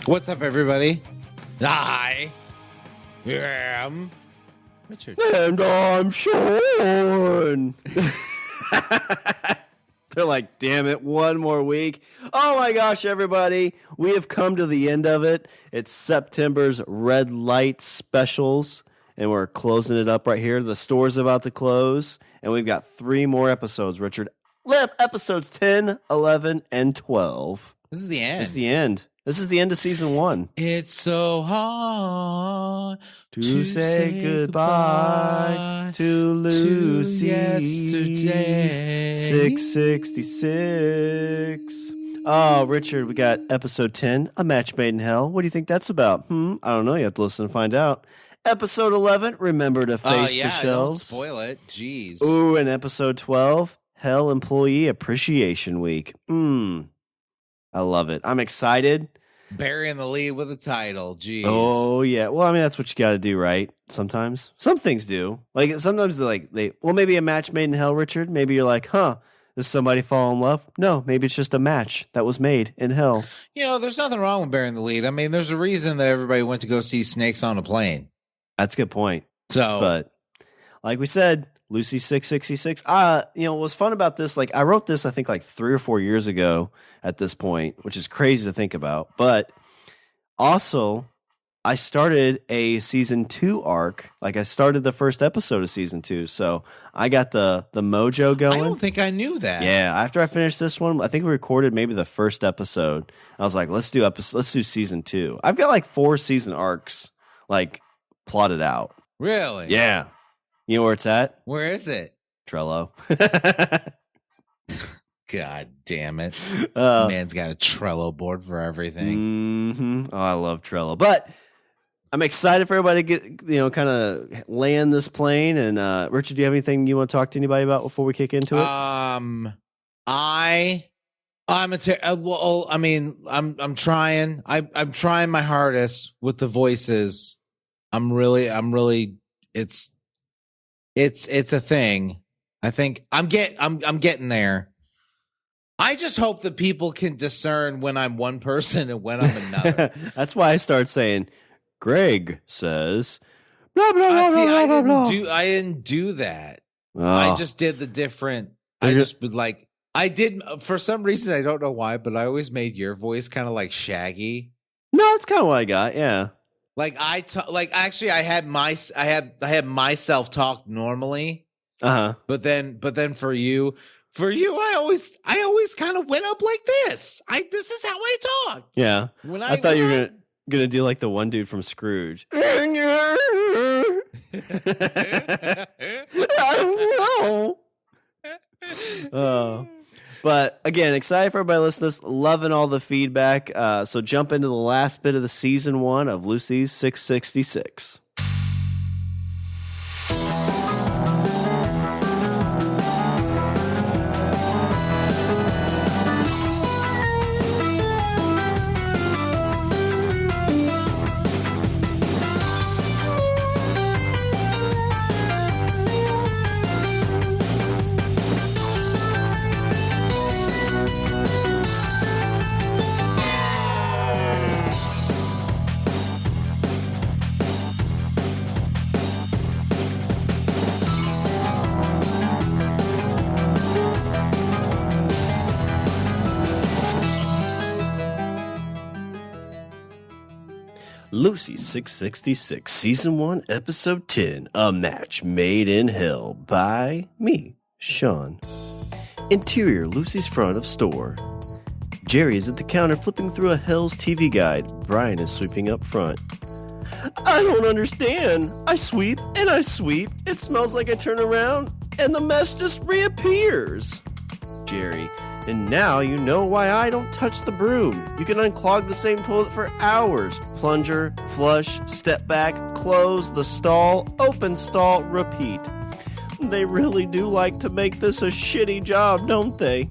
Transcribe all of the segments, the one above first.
What's up, everybody? I am Richard. And I'm Shawn. They're like, damn it, one more week. Oh my gosh, everybody. We have come to the end of it. It's September's red light specials, and we're closing it up right here. The store's about to close, and we've got 3 more episodes, Richard. Episodes 10, 11, and 12. This is the end. This is the end. This is the end of season 1. It's so hard to say goodbye to Lucy. Yesterday. 666. Oh, Richard, we got episode 10, A Match Made in Hell. What do you think that's about? I don't know. You have to listen to find out. Episode 11, Remember to Face the Shelves. Don't spoil it. Jeez. Ooh, and episode 12, Hell Employee Appreciation Week. I love it. I'm excited. Burying the lead with a title. Jeez. Oh, yeah. Well, I mean, that's what you got to do, right? Sometimes. Some things do. Like, sometimes maybe a match made in hell, Richard. Maybe you're like, does somebody fall in love? No, maybe it's just a match that was made in hell. You know, there's nothing wrong with burying the lead. I mean, there's a reason that everybody went to go see Snakes on a Plane. That's a good point. So, but like we said, Lucy 666. What was fun about this, like I wrote this, I think like 3 or 4 years ago at this point, which is crazy to think about. But also, I started a season 2 arc. Like I started the first episode of season 2. So I got the mojo going. I don't think I knew that. Yeah. After I finished this one, I think we recorded maybe the first episode. I was like, let's do season 2. I've got like 4 season arcs like plotted out. Really? Yeah. You know where it's at? Where is it? Trello. God damn it. Man's got a Trello board for everything. Oh, I love Trello. But I'm excited for everybody to get, kind of land this plane. And Richard, do you have anything you want to talk to anybody about before we kick into it? I'm trying. I'm trying my hardest with the voices. I'm really it's a thing. I think I'm getting there. I just hope that people can discern when I'm one person and when I'm another. That's why I start saying, Greg says, blah, blah, blah, blah, blah, blah. I didn't do that. Oh. I just did the different. I did for some reason, I don't know why, but I always made your voice kind of like Shaggy. No, that's kind of what I got. Yeah. Like I had myself talk normally. But then for you, I always kind of went up like this. This is how I talked. Yeah. I thought you were gonna do like the one dude from Scrooge. I don't know. But again, excited for everybody listening to this, loving all the feedback. So jump into the last bit of the season 1 of Lucy's 666. Lucy 666, Season 1, Episode 10, A Match Made in Hell, by me, Shawn. Interior, Lucy's front of store. Jerry is at the counter flipping through a Hell's TV guide. Brian is sweeping up front. I don't understand. I sweep and I sweep. It smells like I turn around and the mess just reappears. Jerry, and now you know why I don't touch the broom. You can unclog the same toilet for hours. Plunger, flush, step back, close the stall, open stall, repeat. They really do like to make this a shitty job, don't they?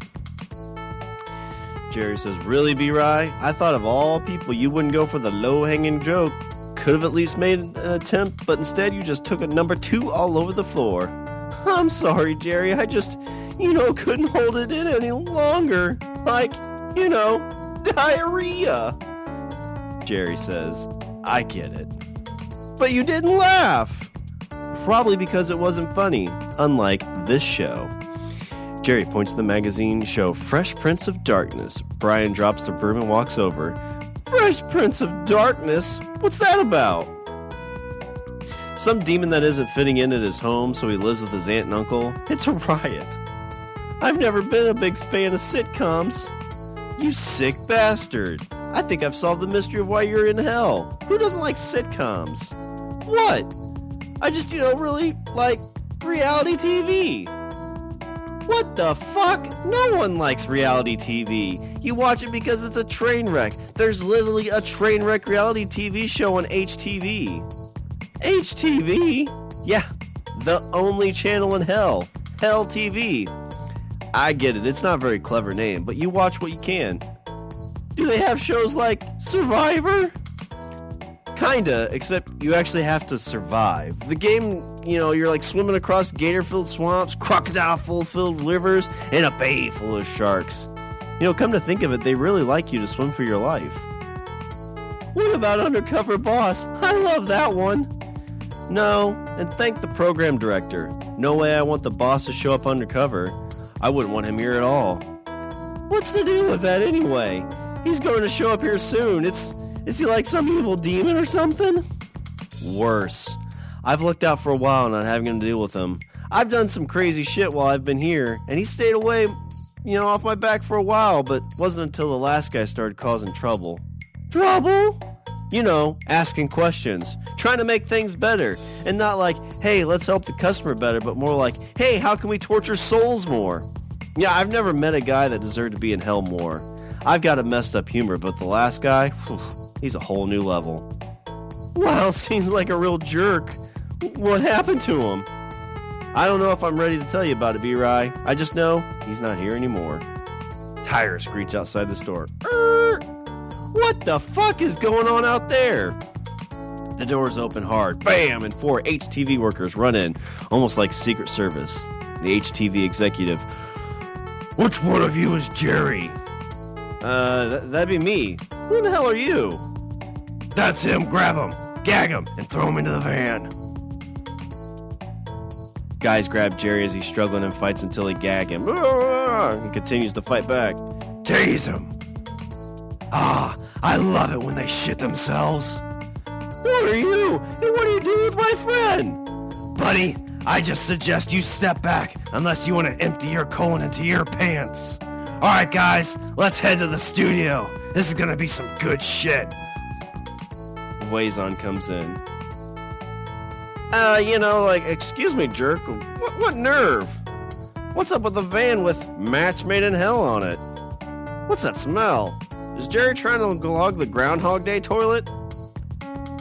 Jerry says, really, B-Rye? I thought of all people you wouldn't go for the low-hanging joke. Could have at least made an attempt, but instead you just took a number 2 all over the floor. I'm sorry, Jerry. I just, couldn't hold it in any longer. Like, diarrhea. Jerry says. I get it. But you didn't laugh. Probably because it wasn't funny, unlike this show. Jerry points to the magazine show Fresh Prince of Darkness. Brian drops the broom and walks over. Fresh Prince of Darkness? What's that about? Some demon that isn't fitting in at his home, so he lives with his aunt and uncle. It's a riot. I've never been a big fan of sitcoms. You sick bastard. I think I've solved the mystery of why you're in hell. Who doesn't like sitcoms? What? I just, really like reality TV. What the fuck? No one likes reality TV. You watch it because it's a train wreck. There's literally a train wreck reality TV show on HTV. HTV? Yeah, the only channel in hell. Hell TV. I get it, it's not a very clever name, but you watch what you can. Do they have shows like Survivor? Kinda, except you actually have to survive. The game, you're like swimming across gator-filled swamps, crocodile-filled rivers, and a bay full of sharks. Come to think of it, they really like you to swim for your life. What about Undercover Boss? I love that one. No, and thank the program director. No way I want the boss to show up undercover. I wouldn't want him here at all. What's the deal with that anyway? He's going to show up here soon. Is he like some evil demon or something? Worse. I've looked out for a while not having to deal with him. I've done some crazy shit while I've been here, and he stayed away, off my back for a while, but wasn't until the last guy started causing trouble. Trouble? Asking questions, trying to make things better, and not like, hey, let's help the customer better, but more like, hey, how can we torture souls more? Yeah, I've never met a guy that deserved to be in hell more. I've got a messed up humor, but the last guy, he's a whole new level. Wow, seems like a real jerk. What happened to him? I don't know if I'm ready to tell you about it, B-Rye. I just know he's not here anymore. Tire screech outside the store. What the fuck is going on out there? The doors open hard. Bam! And 4 HTV workers run in, almost like Secret Service. The HTV executive. Which one of you is Jerry? That'd be me. Who the hell are you? That's him. Grab him, gag him, and throw him into the van. Guys grab Jerry as he's struggling and fights until they gag him. He continues to fight back. Tase him. I love it when they shit themselves. What are you? And what do you do with my friend? Buddy, I just suggest you step back unless you want to empty your colon into your pants. Alright guys, let's head to the studio. This is gonna be some good shit. Wazon comes in. Excuse me, jerk. What nerve? What's up with the van with Match Made in Hell on it? What's that smell? Is Jerry trying to clog the Groundhog Day toilet?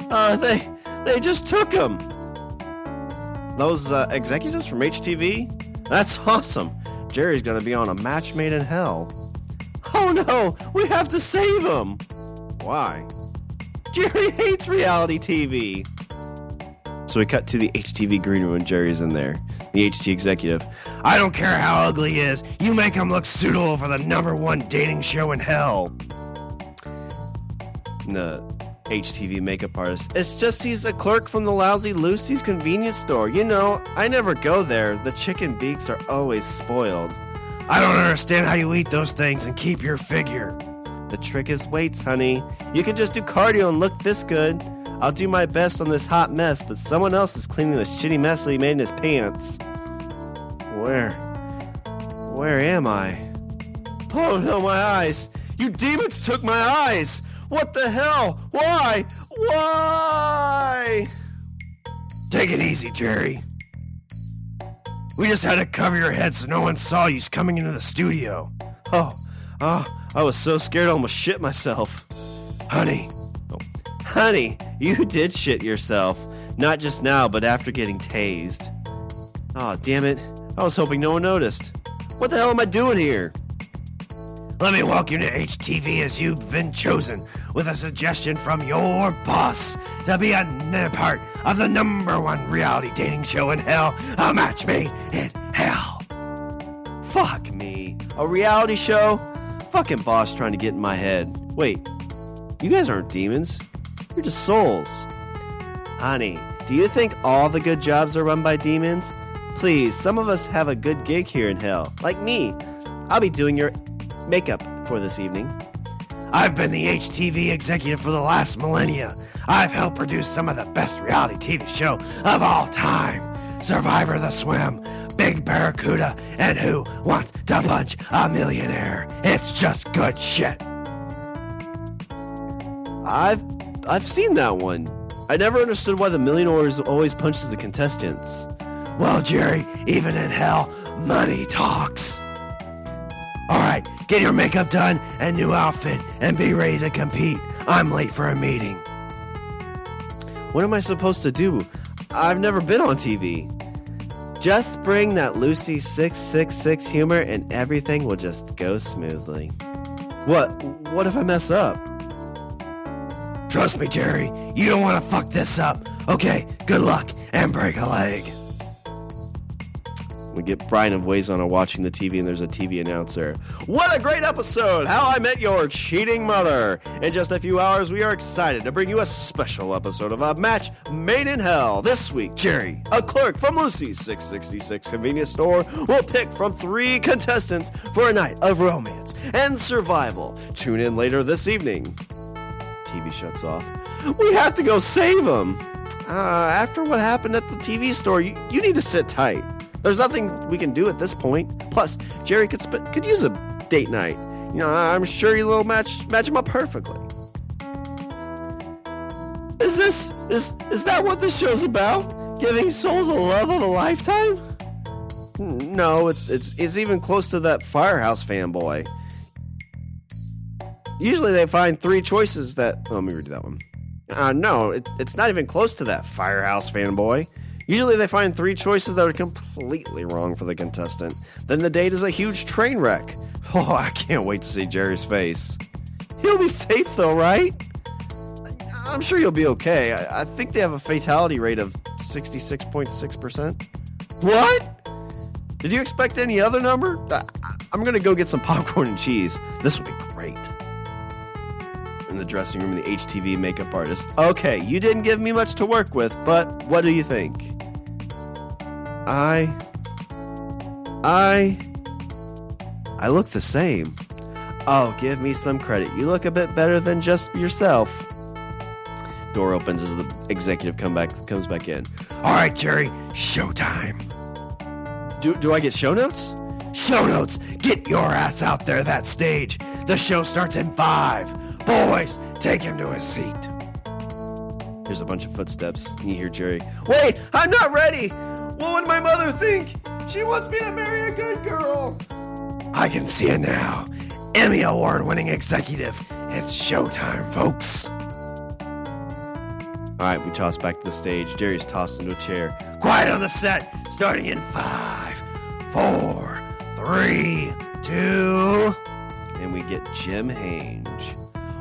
They just took him. Those executives from HTV? That's awesome. Jerry's gonna be on a Match Made in Hell. Oh no, we have to save him. Why? Jerry hates reality TV. So we cut to the HTV green room and Jerry's in there. The HT executive. I don't care how ugly he is. You make him look suitable for the #1 dating show in hell. The HTV makeup artist. It's just he's a clerk from the lousy Lucie's convenience store. I never go there. The chicken beaks are always spoiled. I don't understand how you eat those things and keep your figure. The trick is weights, honey. You can just do cardio and look this good. I'll do my best on this hot mess, but someone else is cleaning the shitty mess that he made in his pants. Where am I? Oh no, my eyes! You demons took my eyes! What the hell? Why? Why? Take it easy, Jerry. We just had to cover your head so no one saw you coming into the studio. Oh, I was so scared I almost shit myself. Honey, you did shit yourself. Not just now, but after getting tased. Aw, damn it. I was hoping no one noticed. What the hell am I doing here? Let me welcome you to HTV as you've been chosen with a suggestion from your boss to be a part of the #1 reality dating show in hell, A Match Made in Hell. Fuck me. A reality show? Fucking boss trying to get in my head. Wait, You guys aren't demons. You're just souls. Honey, do you think all the good jobs are run by demons? Please, some of us have a good gig here in hell. Like me. I'll be doing your makeup for this evening. I've been the HTV executive for the last millennia. I've helped produce some of the best reality TV show of all time. Survivor The Swim, Big Barracuda, and Who Wants to Punch a Millionaire? It's just good shit. I've seen that one. I never understood why the millionaires always punches the contestants. Well, Jerry, even in hell, money talks. Alright, get your makeup done and new outfit and be ready to compete. I'm late for a meeting. What am I supposed to do? I've never been on TV. Just bring that Lucie 666 humor and everything will just go smoothly. What if I mess up? Trust me, Jerry, you don't want to fuck this up. Okay, good luck and break a leg. We get Brian and Waze on watching the TV, and there's a TV announcer. What a great episode! How I Met Your Cheating Mother! In just a few hours, we are excited to bring you a special episode of A Match Made in Hell. This week, Jerry, a clerk from Lucie's 666 convenience store, will pick from 3 contestants for a night of romance and survival. Tune in later this evening. TV shuts off. We have to go save him. After what happened at the TV store, you need to sit tight. There's nothing we can do at this point. Plus, Jerry could use a date night. You know, I'm sure you'll match him up perfectly. Is that what this show's about? Giving souls a love of a lifetime? No, it's even close to that Firehouse fanboy. Usually they find 3 choices that... Oh, let me read that one. No, it's not even close to that Firehouse fanboy. Usually they find 3 choices that are completely wrong for the contestant. Then the date is a huge train wreck. Oh, I can't wait to see Jerry's face. He'll be safe though, right? I'm sure you'll be okay. I think they have a fatality rate of 66.6%. What? Did you expect any other number? I'm gonna go get some popcorn and cheese. This will be great. In the dressing room, the HTV makeup artist. Okay, you didn't give me much to work with, but what do you think? I look the same. Oh, give me some credit. You look a bit better than just yourself. Door opens as the executive comes back in. All right, Jerry, showtime. Do I get show notes? Show notes. Get your ass out there that stage. The show starts in 5. Boys, take him to his seat. There's a bunch of footsteps, and you hear Jerry. Wait, I'm not ready. What would my mother think? She wants me to marry a good girl. I can see it now. Emmy Award-winning executive. It's showtime, folks. All right, we toss back to the stage. Jerry's tossed into a chair. Quiet on the set. Starting in 5, 4, 3, 2... And we get Jim Hange.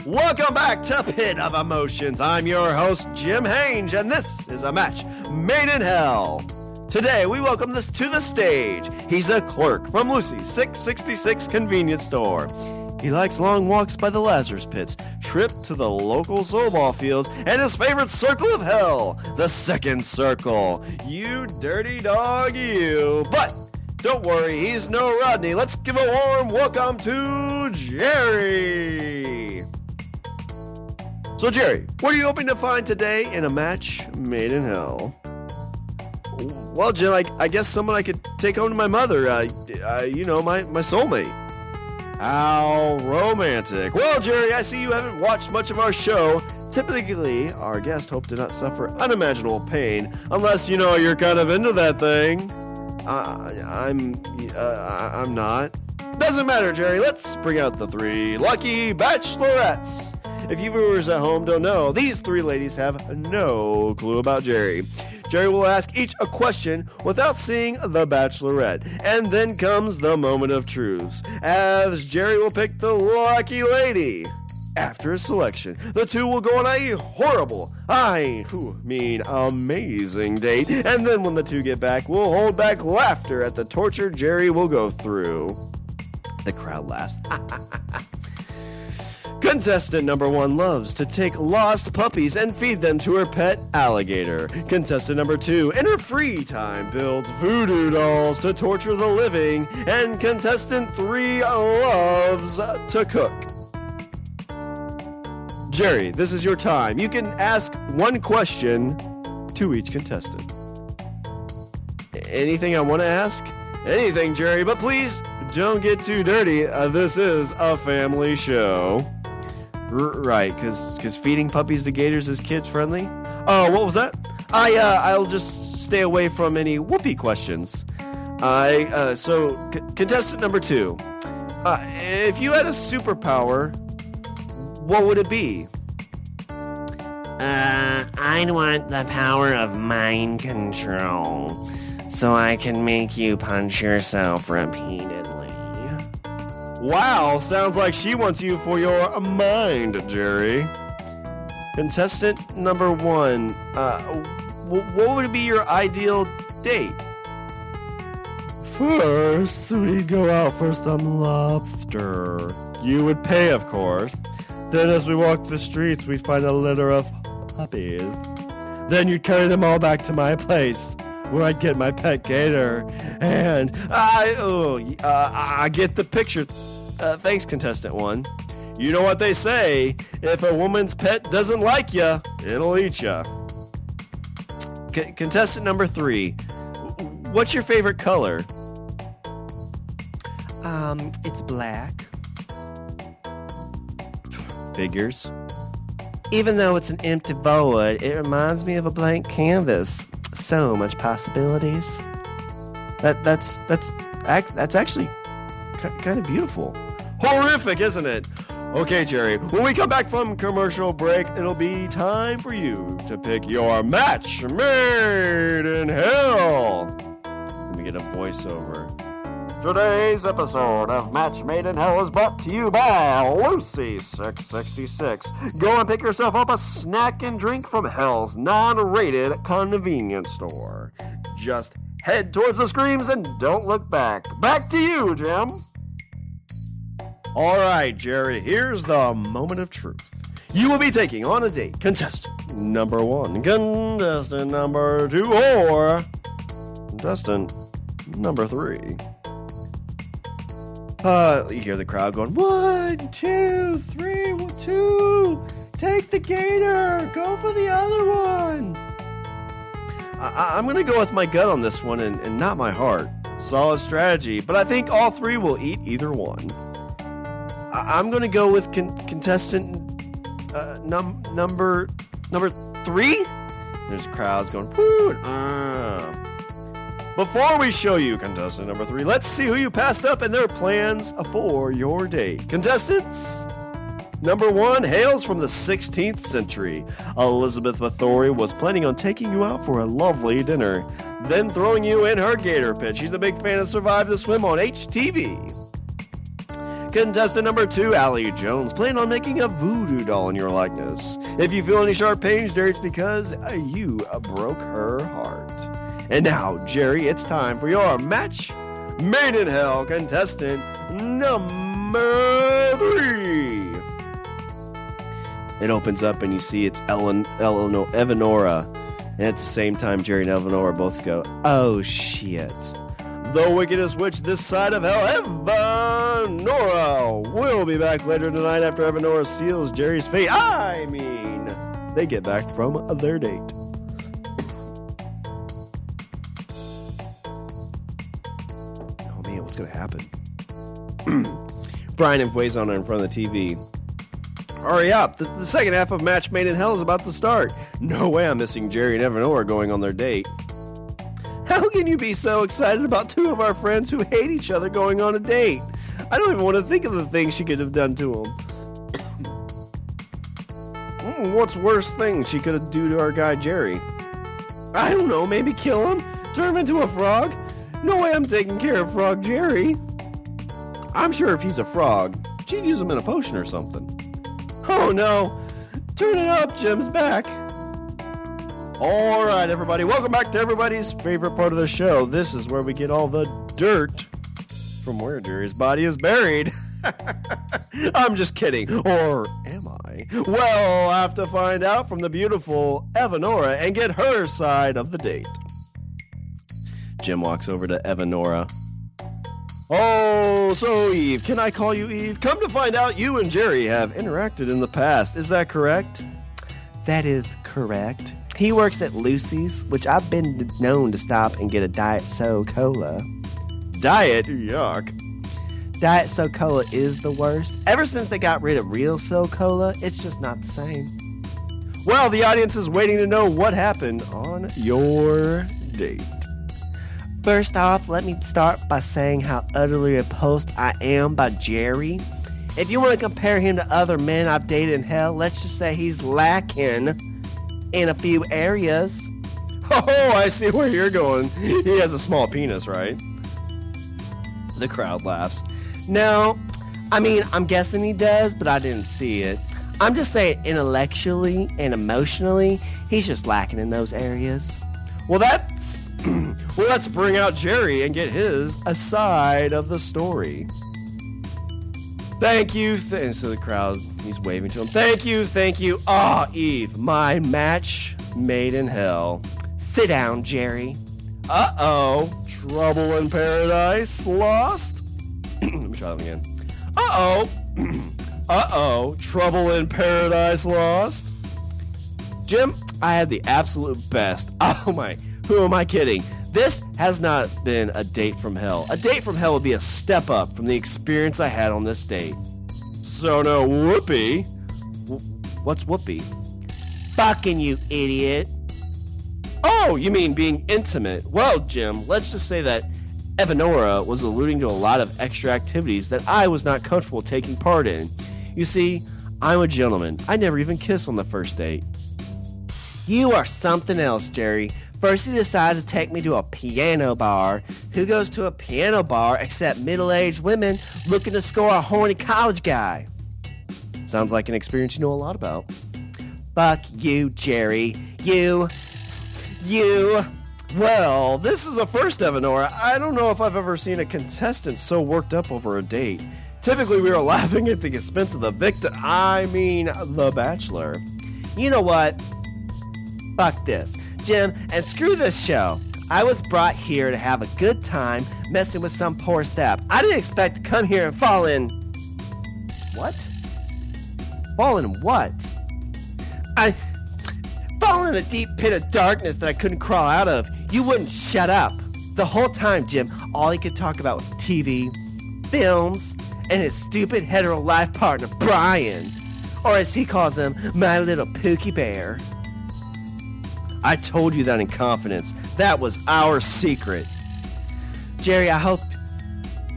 Welcome back to Pit of Emotions. I'm your host, Jim Hange, and this is A Match Made in Hell. Today, we welcome this to the stage. He's a clerk from Lucie's 666 convenience store. He likes long walks by the Lazarus pits, trip to the local SoulBall fields, and his favorite circle of hell, the second circle. You dirty dog, you. But don't worry, he's no Rodney. Let's give a warm welcome to Jerry. So, Jerry, what are you hoping to find today in A Match Made in Hell? Well, Jim, I guess someone I could take home to my mother. My soulmate. How romantic. Well, Jerry, I see you haven't watched much of our show. Typically, our guests hope to not suffer unimaginable pain, unless, you're kind of into that thing. I'm not. Doesn't matter, Jerry. Let's bring out the 3 lucky bachelorettes. If you viewers at home don't know, these 3 ladies have no clue about Jerry. Jerry will ask each a question without seeing the bachelorette. And then comes the moment of truth, as Jerry will pick the lucky lady. After a selection, the 2 will go on a horrible, amazing date. And then when the 2 get back, we'll hold back laughter at the torture Jerry will go through. The crowd laughs. Contestant number 1 loves to take lost puppies and feed them to her pet alligator. Contestant number 2, in her free time, builds voodoo dolls to torture the living. And contestant 3 loves to cook. Jerry, this is your time. You can ask one question to each contestant. Anything I want to ask? Anything, Jerry, but please don't get too dirty. This is a family show. Right, because feeding puppies to gators is kids friendly. Oh, what was that? I'll just stay away from any whoopee questions. So contestant number 2, if you had a superpower, what would it be? I'd want the power of mind control, so I can make you punch yourself repeatedly. Wow, sounds like she wants you for your mind, Jerry. Contestant number 1, what would be your ideal date? First, we'd go out for some lobster. You would pay, of course. Then as we walk the streets, we'd find a litter of puppies. Then you'd carry them all back to my place, where I'd get my pet gator. And I get the picture. Thanks, contestant 1. You know what they say, if a woman's pet doesn't like you, it'll eat you. Contestant number 3, what's your favorite color? It's black. Figures. Even though it's an empty void, it reminds me of a blank canvas. So much possibilities. That's actually kind of beautiful. Horrific, isn't it? Okay, Jerry, when we come back from commercial break, it'll be time for you to pick your match made in hell. Let me get a voiceover. Today's episode of Match Made in Hell is brought to you by Lucie 666. Go and pick yourself up a snack and drink from Hell's non-rated convenience store. Just head towards the screams and don't look back. Back to you, Jim. All right, Jerry, here's the moment of truth. You will be taking on a date contestant number 1, contestant number 2, or contestant number 3. You hear the crowd going, 1, 2, 3, 2. Take the gator. Go for the other one. I'm going to go with my gut on this one and not my heart. Solid strategy, but I think all 3 will eat either one. I'm going to go with contestant number 3. There's crowds going, woo. Before we show you contestant number 3, let's see who you passed up and their plans for your date. Contestants number 1 hails from the 16th century. Elizabeth Bathory was planning on taking you out for a lovely dinner, then throwing you in her gator pit. She's a big fan of Survive the Swim on HTV. Contestant number 2, Allie Jones, planning on making a voodoo doll in your likeness. If you feel any sharp pains, Jerry, it's because you broke her heart. And now, Jerry, it's time for your match made in hell contestant number 3. It opens up and you see it's Evanora. And at the same time, Jerry and Evanora both go, oh shit. The wickedest witch this side of hell, Evanora. We'll be back later tonight after Evanora seals Jerry's fate. I mean, they get back from their date. Oh man, what's going to happen? Brian and Fuezon are in front of the TV. Hurry up, the second half of Match Made in Hell is about to start. No way I'm missing Jerry and Evanora going on their date. How can you be so excited about 2 of our friends who hate each other going on a date? I don't even want to think of the things she could have done to him. What's worst thing she could do to our guy Jerry? I don't know, maybe kill him? Turn him into a frog? No way I'm taking care of Frog Jerry. I'm sure if he's a frog, she'd use him in a potion or something. Oh no! Turn it up, Jim's back! Alright everybody, welcome back to everybody's favorite part of the show. This is where we get all the dirt from where Jerry's body is buried. I'm just kidding. Or why? Well, I'll have to find out from the beautiful Evanora and get her side of the date. Jim walks over to Evanora. Oh, so Eve, can I call you Eve? Come to find out you and Jerry have interacted in the past. Is that correct? That is correct. He works at Lucies, which I've been known to stop and get a Diet Soul Cola. Diet? Yuck. Diet Soul Cola is the worst. Ever since they got rid of real Soul Cola, it's just not the same. Well, the audience is waiting to know what happened on your date. First off, let me start by saying how utterly repulsed I am by Jerry. If you want to compare him to other men I've dated in hell, let's just say he's lacking in a few areas. Oh, I see where you're going. He has a small penis, right? The crowd laughs. No, I mean, I'm guessing he does, but I didn't see it. I'm just saying intellectually and emotionally, he's just lacking in those areas. Well, let's bring out Jerry and get his side of the story. Thank you. And so the crowd, he's waving to him. Thank you. Ah, Eve, my match made in hell. Sit down, Jerry. Uh-oh. Trouble in paradise lost? Let me try that again. Uh-oh. Trouble in paradise lost? Jim, I had the absolute best. Oh my, who am I kidding? This has not been a date from hell. A date from hell would be a step up from the experience I had on this date. So no whoopee. What's whoopee? Fucking you idiot. Oh, you mean being intimate. Well, Jim, let's just say that Evanora was alluding to a lot of extra activities that I was not comfortable taking part in. You see, I'm a gentleman. I never even kiss on the first date. You are something else, Jerry. First he decides to take me to a piano bar. Who goes to a piano bar except middle-aged women looking to score a horny college guy? Sounds like an experience you know a lot about. Fuck you, Jerry. You. Well, this is a first, Evanora. I don't know if I've ever seen a contestant so worked up over a date. Typically, we are laughing at the expense of the victim. I mean, the bachelor. You know what? Fuck this, Jim, and screw this show. I was brought here to have a good time messing with some poor step. I didn't expect to come here and fall in... What? Fall in what? I... fall in a deep pit of darkness that I couldn't crawl out of. You wouldn't shut up. The whole time, Jim, all he could talk about was TV, films, and his stupid hetero life partner, Brian. Or as he calls him, my little Pookie Bear. I told you that in confidence. That was our secret. Jerry, I hope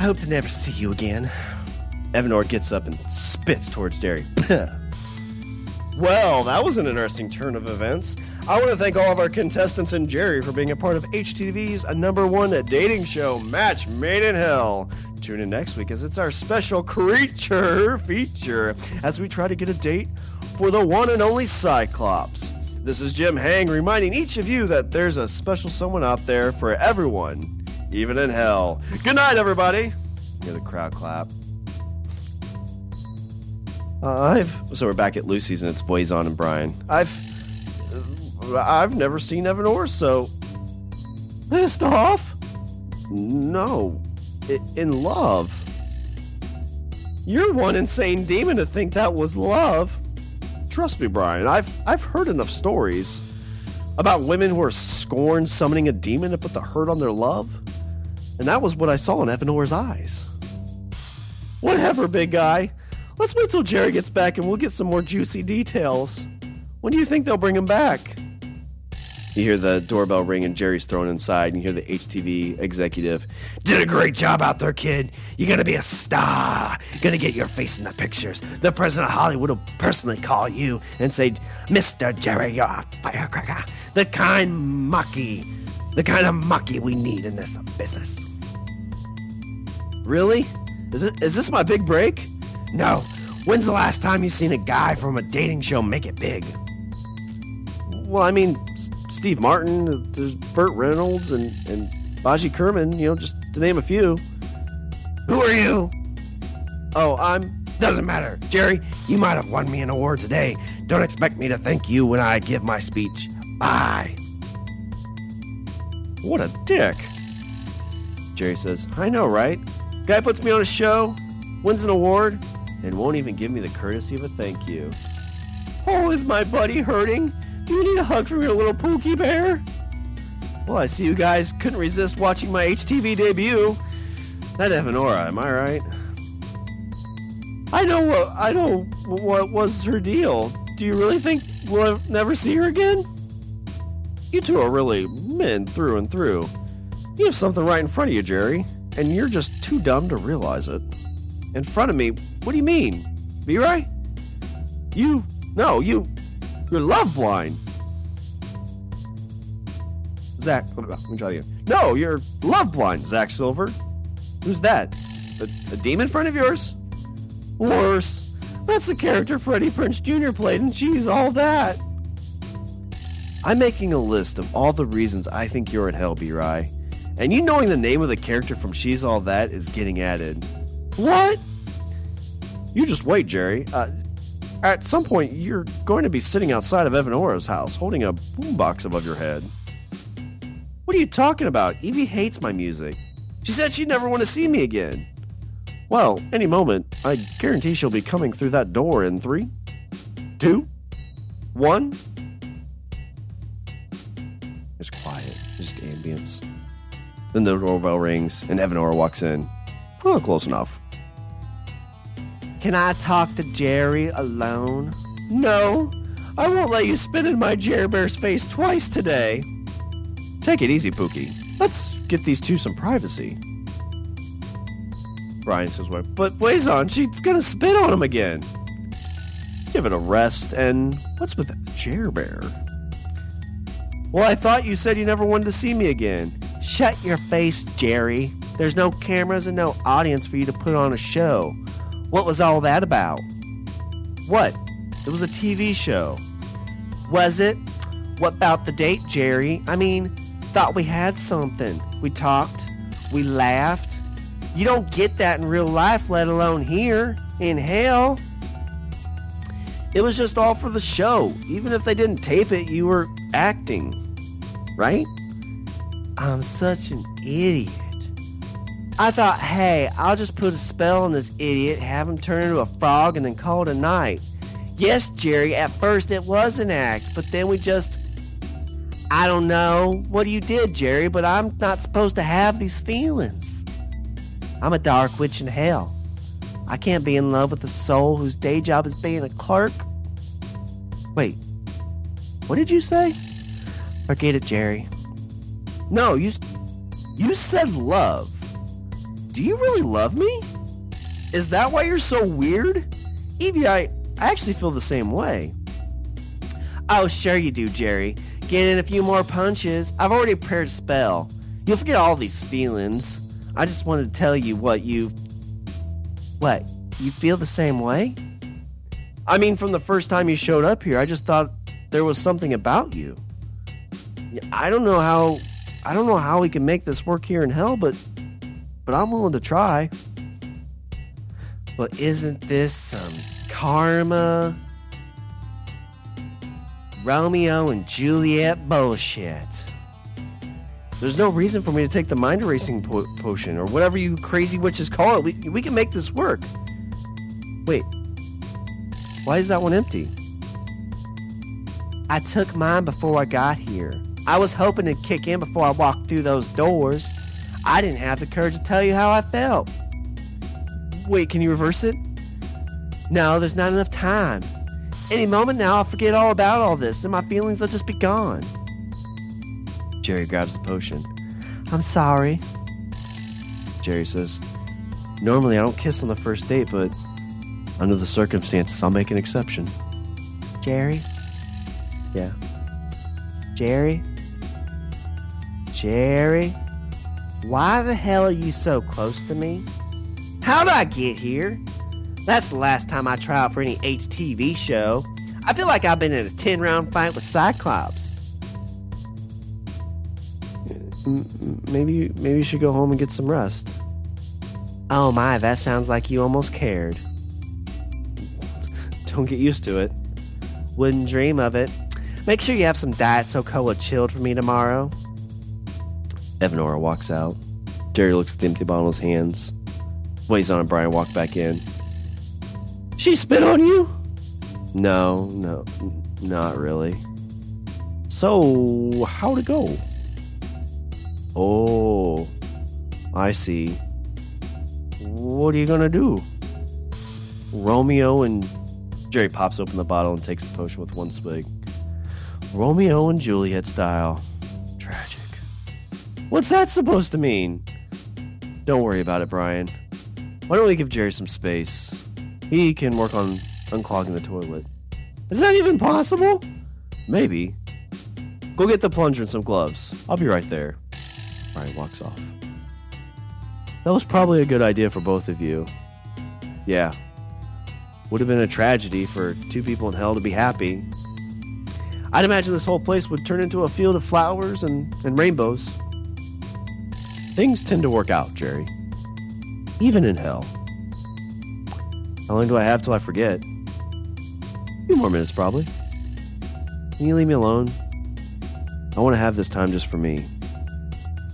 to never see you again. Evanora gets up and spits towards Jerry. Well, that was an interesting turn of events. I want to thank all of our contestants and Jerry for being a part of HTV's #1 dating show, Match Made in Hell. Tune in next week as it's our special creature feature as we try to get a date for the one and only Cyclops. This is Jim Hang reminding each of you that there's a special someone out there for everyone, even in hell. Good night, everybody. Hear the crowd clap. So we're back at Lucie's and it's Voisin and Brian. I've never seen Evanora so pissed off. No, in love. You're one insane demon to think that was love. Trust me, Brian. I've heard enough stories about women who are scorned summoning a demon to put the hurt on their love, and that was what I saw in Evanora's eyes. Whatever, big guy. Let's wait till Jerry gets back and we'll get some more juicy details. When do you think they'll bring him back? You hear the doorbell ring and Jerry's thrown inside, and you hear the HTV executive. Did a great job out there, kid. You're going to be a star. You're going to get your face in the pictures. The president of Hollywood will personally call you and say, Mr. Jerry, you're a firecracker. The kind of mucky we need in this business. Really? Is this my big break? No. When's the last time you seen a guy from a dating show make it big? Well, I mean, Steve Martin, there's Burt Reynolds, and Baji Kerman, just to name a few. Who are you? Oh, I'm Doesn't matter. Jerry, you might have won me an award today. Don't expect me to thank you when I give my speech. Bye. What a dick. Jerry says, I know, right? Guy puts me on a show, wins an award, and won't even give me the courtesy of a thank you. Oh, is my buddy hurting? Do you need a hug from your little Pookie Bear? Well, I see you guys couldn't resist watching my HTV debut. That Evanora, am I right? I know what was her deal. Do you really think we'll never see her again? You two are really men through and through. You have something right in front of you, Jerry, and you're just too dumb to realize it. In front of me? What do you mean? V-Ray? You're love blind. Zach, let me try again. No, you're love blind, Zach Silver. Who's that? A demon friend of yours? Worse. That's the character Freddie Prinze Jr. played in She's All That. I'm making a list of all the reasons I think you're in hell, B-Ray. And you knowing the name of the character from She's All That is getting added. What? You just wait, Jerry. At some point, you're going to be sitting outside of Evanora's house, holding a boombox above your head. What are you talking about? Evie hates my music. She said she'd never want to see me again. Well, any moment, I guarantee she'll be coming through that door in 3, 2, 1. It's quiet. Just ambience. Then the doorbell rings, and Evanora walks in. Oh, close enough. Can I talk to Jerry alone? No, I won't let you spit in my Jerry Bear's face twice today. Take it easy, Pookie. Let's get these two some privacy. Brian says, but Blazon, she's gonna spit on him again. Give it a rest, and what's with that Jerry Bear? Well, I thought you said you never wanted to see me again. Shut your face, Jerry. There's no cameras and no audience for you to put on a show. What was all that about? What? It was a TV show. Was it? What about the date, Jerry? I mean, thought we had something. We talked. We laughed. You don't get that in real life, let alone here, in hell. It was just all for the show. Even if they didn't tape it, you were acting. Right? I'm such an idiot. I thought, hey, I'll just put a spell on this idiot, have him turn into a frog, and then call it a night. Yes, Jerry, at first it was an act, but then we just... I don't know what you did, Jerry, but I'm not supposed to have these feelings. I'm a dark witch in hell. I can't be in love with a soul whose day job is being a clerk. Wait, what did you say? Forget it, Jerry. No, you said love. Do you really love me? Is that why you're so weird? Evie, I actually feel the same way. Oh, sure you do, Jerry. Get in a few more punches. I've already prepared a spell. You'll forget all these feelings. I just wanted to tell you what, you feel the same way? I mean, from the first time you showed up here, I just thought there was something about you. I don't know how we can make this work here in hell, but I'm willing to try. Well, isn't this some karma? Romeo and Juliet bullshit. There's no reason for me to take the mind erasing potion, or whatever you crazy witches call it. We can make this work. Wait, why is that one empty? I took mine before I got here. I was hoping to kick in before I walked through those doors. I didn't have the courage to tell you how I felt. Wait, can you reverse it? No, there's not enough time. Any moment now, I'll forget all about all this, and my feelings will just be gone. Jerry grabs the potion. I'm sorry. Jerry says, normally I don't kiss on the first date, but under the circumstances, I'll make an exception. Jerry? Yeah. Jerry? Jerry? Why the hell are you so close to me? How'd I get here? That's the last time I try out for any HTV show. I feel like I've been in a 10-round fight with Cyclops. Maybe you should go home and get some rest. Oh my, that sounds like you almost cared. Don't get used to it. Wouldn't dream of it. Make sure you have some Diet SoCo chilled for me tomorrow. Evanora walks out. Jerry looks at the empty bottle in his hands. Wazon and Brian walk back in. She spit on you? No, not really. So, how'd it go? Oh, I see. What are you gonna do? Romeo and... Jerry pops open the bottle and takes the potion with one swig. Romeo and Juliet style. Tragic. What's that supposed to mean? Don't worry about it, Brian. Why don't we give Jerry some space? He can work on unclogging the toilet. Is that even possible? Maybe. Go get the plunger and some gloves. I'll be right there. Brian walks off. That was probably a good idea for both of you. Yeah. Would have been a tragedy for two people in hell to be happy. I'd imagine this whole place would turn into a field of flowers and rainbows. Things tend to work out, Jerry. Even in hell. How long do I have till I forget? A few more minutes, probably. Can you leave me alone? I want to have this time just for me.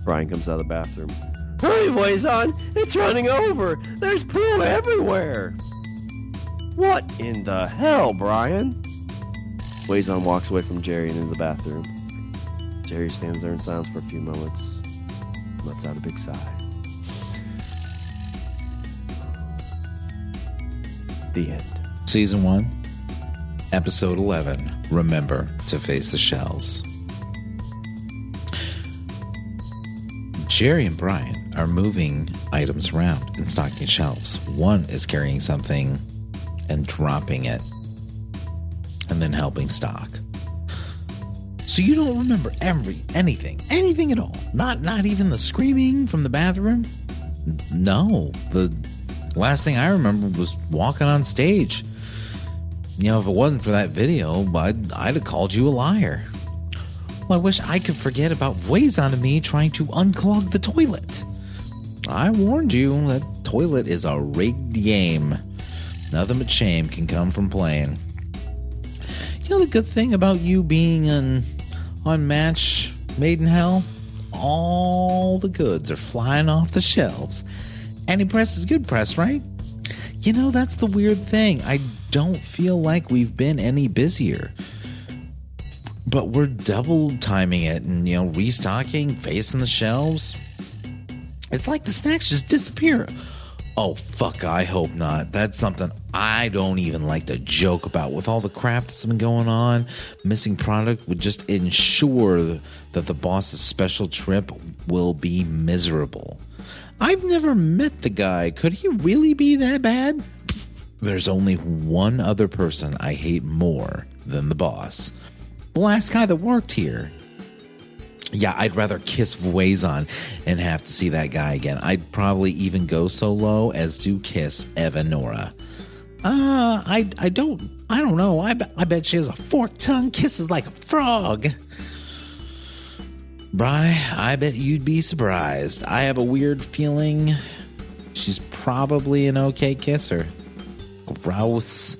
Brian comes out of the bathroom. Hurry, Wazon! It's running over! There's poo everywhere! What in the hell, Brian? Wazon walks away from Jerry and into the bathroom. Jerry stands there in silence for a few moments. Lets out a big sigh. The end. Season 1, Episode 11, Remember to Face the Shelves. Jerry and Brian are moving items around and stocking shelves. One is carrying something and dropping it and then helping stock. So you don't remember anything at all? Not even the screaming from the bathroom? No. The last thing I remember was walking on stage. You know, if it wasn't for that video, I'd have called you a liar. Well, I wish I could forget about Wazon and me trying to unclog the toilet. I warned you that toilet is a rigged game. Nothing but shame can come from playing. You know the good thing about you being on Match Made in Hell? All the goods are flying off the shelves. Any press is good press, right? You know, that's the weird thing. I don't feel like we've been any busier. But we're double timing it and, restocking, facing the shelves. It's like the snacks just disappear. Oh, fuck, I hope not. That's something I don't even like to joke about. With all the crap that's been going on, missing product would just ensure that the boss's special trip will be miserable. I've never met the guy. Could he really be that bad? There's only one other person I hate more than the boss. The last guy that worked here. Yeah, I'd rather kiss Wazon and have to see that guy again. I'd probably even go so low as to kiss Evanora. I don't know. I bet she has a forked tongue, kisses like a frog. Bri, I bet you'd be surprised. I have a weird feeling she's probably an okay kisser. Gross.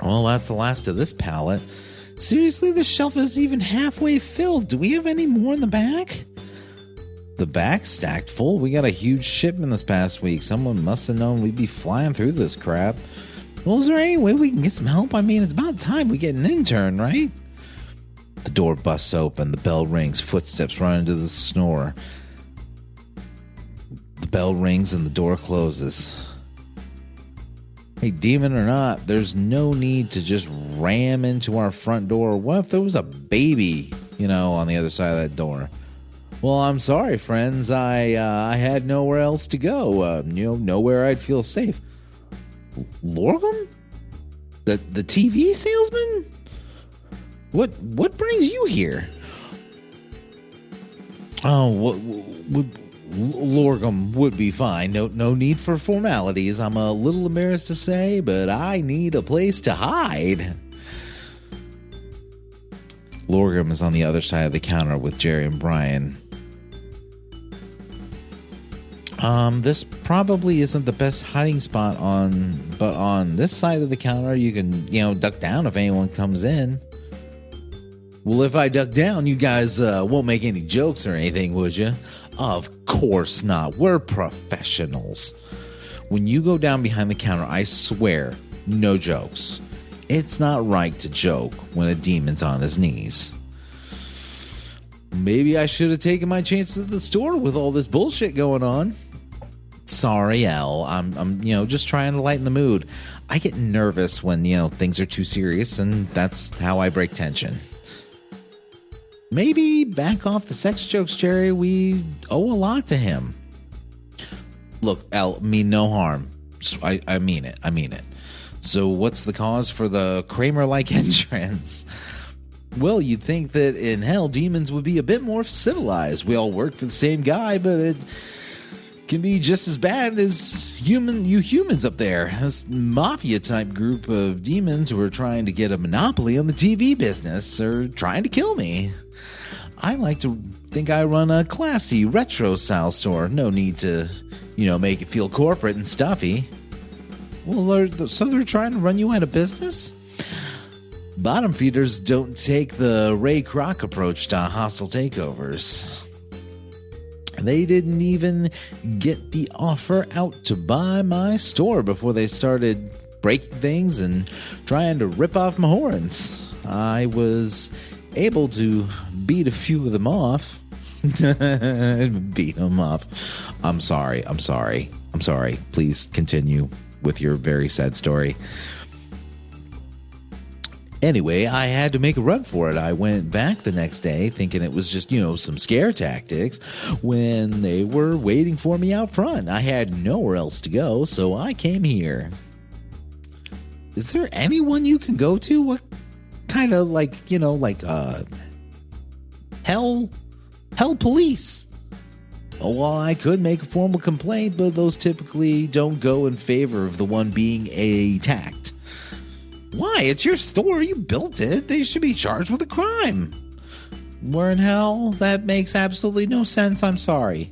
Well, that's the last of this pallet. Seriously, the shelf isn't even halfway filled. Do we have any more in the back? The back's stacked full. We got a huge shipment this past week. Someone must have known we'd be flying through this crap. Well, is there any way we can get some help? I mean, it's about time we get an intern, right? The door busts open. The bell rings. Footsteps run into the snore. The bell rings and the door closes. Hey, demon or not, there's no need to just ram into our front door. What if there was a baby, on the other side of that door? Well, I'm sorry, friends. I had nowhere else to go. Nowhere I'd feel safe. Lorgum? The TV salesman? What brings you here? Oh, Lorgum would be fine. No need for formalities. I'm a little embarrassed to say, but I need a place to hide. Lorgum is on the other side of the counter with Jerry and Brian. This probably isn't the best hiding spot but on this side of the counter, you can, duck down if anyone comes in. Well, if I duck down, you guys won't make any jokes or anything, would you? Of course not. We're professionals. When you go down behind the counter, I swear, no jokes. It's not right to joke when a demon's on his knees. Maybe I should have taken my chances at the store with all this bullshit going on. Sorry, Elle. I'm just trying to lighten the mood. I get nervous when, things are too serious, and that's how I break tension. Maybe back off the sex jokes, Jerry. We owe a lot to him. Look, Elle, mean no harm. I mean it. So what's the cause for the Kramer-like entrance? Well, you'd think that in hell, demons would be a bit more civilized. We all work for the same guy, but it can be just as bad as you humans up there. This mafia-type group of demons who are trying to get a monopoly on the TV business are trying to kill me. I like to think I run a classy, retro-style store. No need to, make it feel corporate and stuffy. Well, so they're trying to run you out of business? Bottom feeders don't take the Ray Kroc approach to hostile takeovers. They didn't even get the offer out to buy my store before they started breaking things and trying to rip off my horns. I was able to beat a few of them off. Beat them off. I'm sorry. Please continue with your very sad story. Anyway, I had to make a run for it. I went back the next day thinking it was just, some scare tactics when they were waiting for me out front. I had nowhere else to go, so I came here. Is there anyone you can go to? What kind of hell police? Oh, well, I could make a formal complaint, but those typically don't go in favor of the one being attacked. Why? It's your store. You built it. They should be charged with a crime. We're in hell? That makes absolutely no sense. I'm sorry.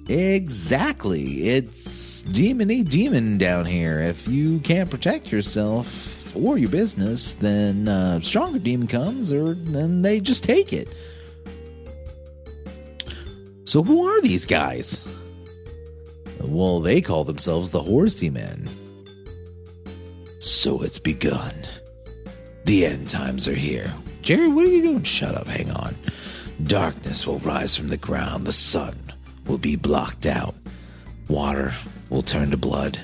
Exactly. It's demon down here. If you can't protect yourself or your business, then a stronger demon comes, or then they just take it. So who are these guys? Well, they call themselves the Horsey Men. So it's begun. The end times are here. Jerry, what are you doing? Shut up, hang on. Darkness will rise from the ground. The sun will be blocked out. Water will turn to blood.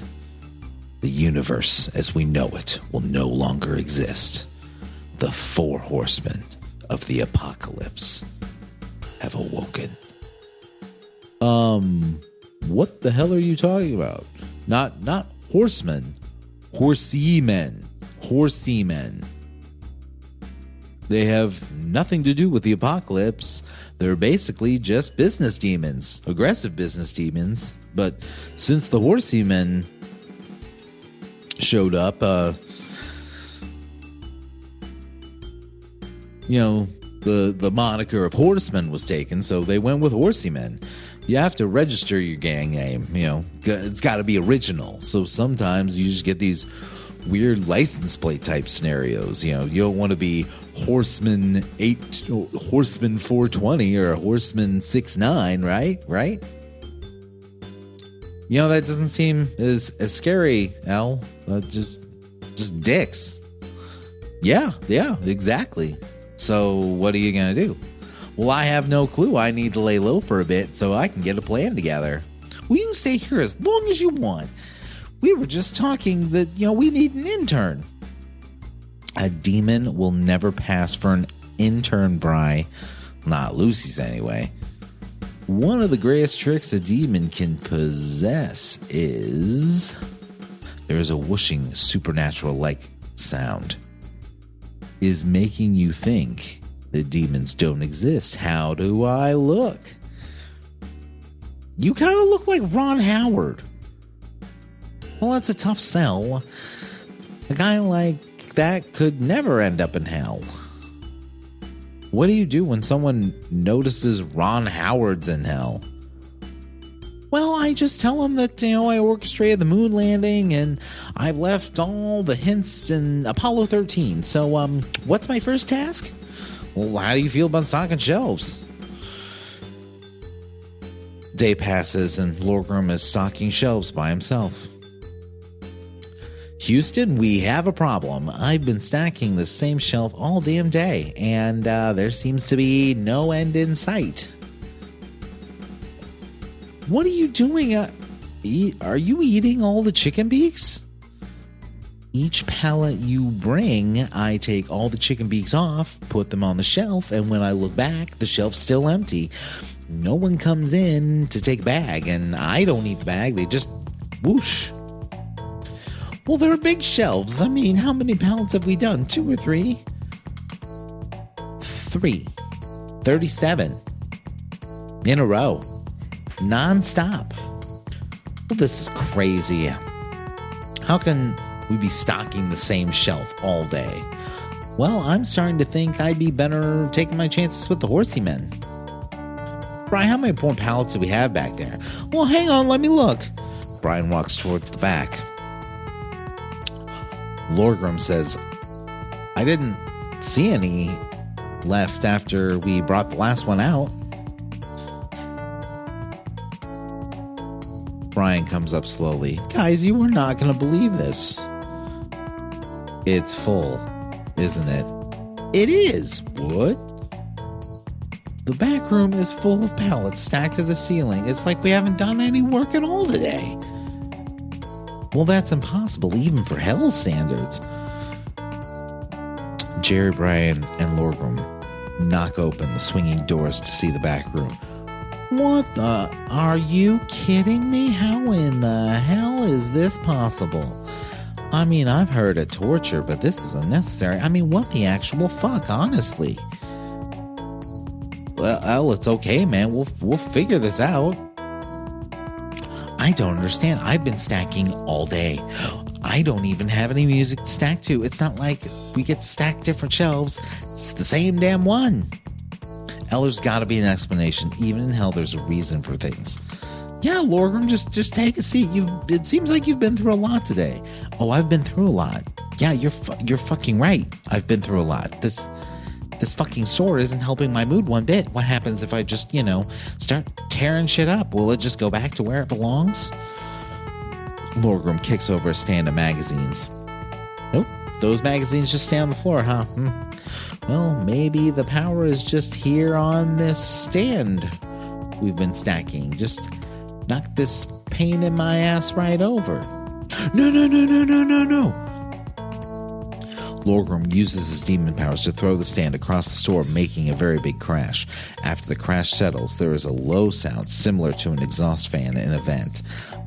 The universe as we know it will no longer exist. The 4 horsemen of the apocalypse have awoken. What the hell are you talking about? Not horsemen. Horsey men. They have nothing to do with the apocalypse. They're basically just business demons, aggressive business demons. But since the Horsey men showed up, the moniker of horsemen was taken, so they went with Horsey men. You have to register your gang name, it's got to be original. So sometimes you just get these weird license plate type scenarios. You don't want to be Horseman 420 or Horseman 69, right? That doesn't seem as scary, Al. Just dicks. Yeah, exactly. So what are you gonna do? Well, I have no clue. I need to lay low for a bit so I can get a plan together. Well, you can stay here as long as you want. We were just talking that, we need an intern. A demon will never pass for an intern, Bri. Not Lucy's anyway. One of the greatest tricks a demon can possess is there's a whooshing supernatural-like sound. Is making you think that demons don't exist. How do I look? You kind of look like Ron Howard. Well, that's a tough sell. A guy like that could never end up in hell. What do you do when someone notices Ron Howard's in hell? Well, I just tell them that, I orchestrated the moon landing and I left all the hints in Apollo 13. So, what's my first task? Well, how do you feel about stocking shelves? Day passes and Lorgrim is stocking shelves by himself. Houston, we have a problem. I've been stacking the same shelf all damn day, and there seems to be no end in sight. What are you doing? Are you eating all the chicken beaks? Each pallet you bring, I take all the chicken beaks off, put them on the shelf, and when I look back, the shelf's still empty. No one comes in to take a bag, and I don't eat the bag. They just whoosh. Well, there are big shelves. I mean, how many pallets have we done? 2 or 3? 3. 37. In a row. Non-stop. Well, this is crazy. How can we be stocking the same shelf all day? Well, I'm starting to think I'd be better taking my chances with the horsey men. Brian, how many more pallets do we have back there? Well, hang on, let me look. Brian walks towards the back. Lorgrim says, I didn't see any left after we brought the last one out. Brian comes up slowly. Guys, you are not going to believe this. It's full, isn't it? It is. What? The back room is full of pallets stacked to the ceiling. It's like we haven't done any work at all today. Well, that's impossible, even for Hell's standards. Jerry, Brian, and Lorgrim knock open the swinging doors to see the back room. What the? Are you kidding me? How in the hell is this possible? I mean, I've heard of torture, but this is unnecessary. I mean, what the actual fuck, honestly? Well, it's okay, man. We'll figure this out. I don't understand. I've been stacking all day. I don't even have any music to stack to. It's not like we get to stack different shelves. It's the same damn one. There's got to be an explanation. Even in hell, there's a reason for things. Yeah, Lorgrim, just take a seat. It seems like you've been through a lot today. Oh, I've been through a lot. Yeah, you're fucking right. I've been through a lot. This fucking sword isn't helping my mood one bit. What happens if I just, start tearing shit up? Will it just go back to where it belongs? Lorgrim kicks over a stand of magazines. Nope, those magazines just stay on the floor, huh? Well, maybe the power is just here on this stand we've been stacking. Just knock this pain in my ass right over. No. Lorgrim uses his demon powers to throw the stand across the store, making a very big crash. After the crash settles, there is a low sound similar to an exhaust fan in a vent.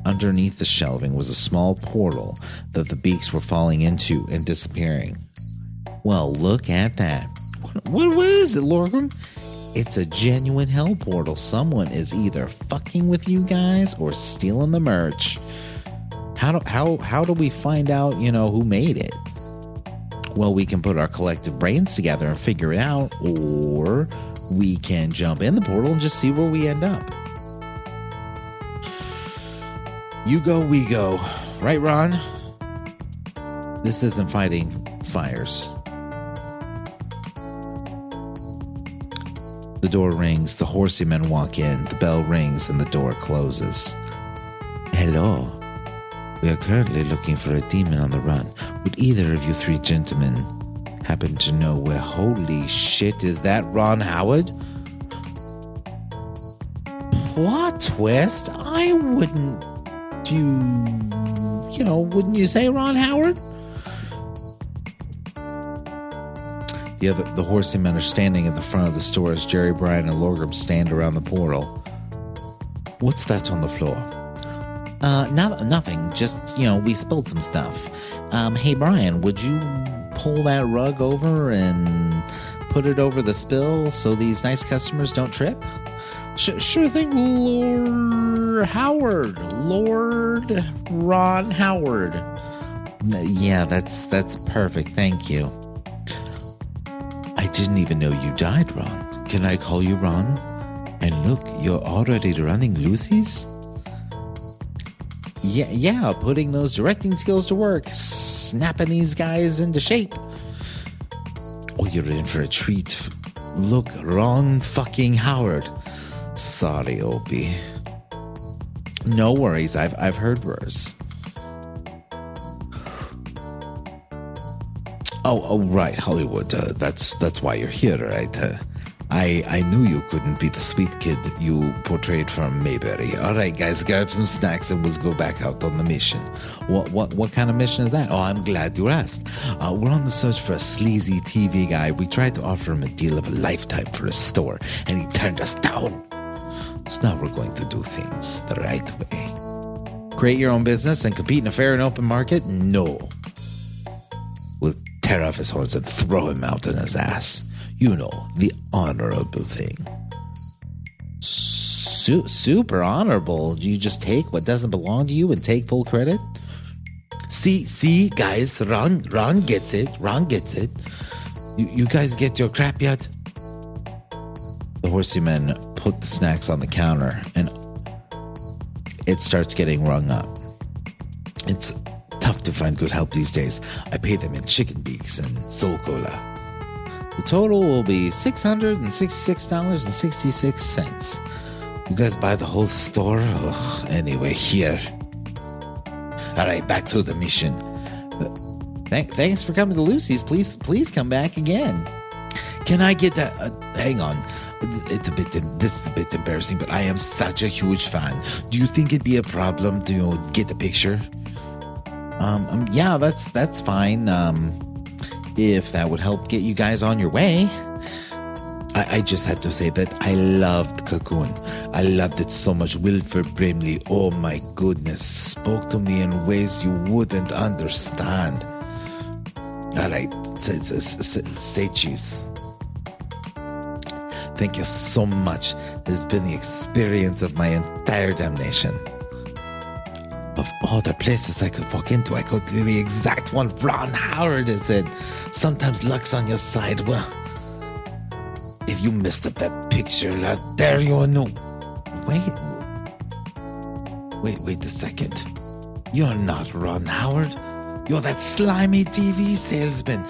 Underneath the shelving was a small portal that the beaks were falling into and disappearing. Well, look at that. What is it, Lorgrim? It's a genuine hell portal. Someone is either fucking with you guys or stealing the merch. How do we find out, who made it? Well, we can put our collective brains together and figure it out, or we can jump in the portal and just see where we end up. You go, we go. Right, Ron? This isn't fighting fires. The door rings, the horsey men walk in, the bell rings, and the door closes. Hello. We are currently looking for a demon on the run. Would either of you 3 gentlemen happen to know where... Holy shit, is that Ron Howard? Plot twist? I wouldn't... wouldn't you say Ron Howard? The horsey men are standing at the front of the store as Jerry, Brian, and Lorgrim stand around the portal. What's that on the floor? Nothing. Just, we spilled some stuff. Hey, Brian, would you pull that rug over and put it over the spill so these nice customers don't trip? Sure thing, Lord Ron Howard. Yeah, that's perfect. Thank you. I didn't even know you died, Ron. Can I call you Ron? And look, you're already running Lucies? Yeah, putting those directing skills to work, snapping these guys into shape. Oh, you're in for a treat. Look, Ron fucking Howard. Sorry, Opie. No worries, I've heard worse. Oh, right, Hollywood. That's why you're here, right? I knew you couldn't be the sweet kid you portrayed from Mayberry. All right, guys, grab some snacks and we'll go back out on the mission. What kind of mission is that? Oh, I'm glad you asked. We're on the search for a sleazy TV guy. We tried to offer him a deal of a lifetime for a store, and he turned us down. So now we're going to do things the right way. Create your own business and compete in a fair and open market? No. We'll tear off his horns and throw him out in his ass. You know, the honorable thing. Super honorable. You just take what doesn't belong to you and take full credit? See, guys, Ron gets it. You guys get your crap yet? The horsey men put the snacks on the counter, and it starts getting rung up. It's tough to find good help these days. I pay them in chicken beaks and soul cola. The total will be $666.66. You guys buy the whole store? Ugh, anyway, here. All right, back to the mission. Thanks for coming to Lucy's. Please come back again. Can I get that? Hang on. This is a bit embarrassing, but I am such a huge fan. Do you think it'd be a problem to get a picture? Yeah, that's fine. If that would help get you guys on your way. I just had to say that I loved Cocoon. I loved it so much. Wilford Brimley, oh my goodness, spoke to me in ways you wouldn't understand. All right, say cheese. Thank you so much. This has been the experience of my entire damnation. Of all the places I could walk into, I go to the exact one Ron Howard is in. Sometimes luck's on your side. Well, if you messed up that picture, there you know. Wait a second. You're not Ron Howard. You're that slimy TV salesman.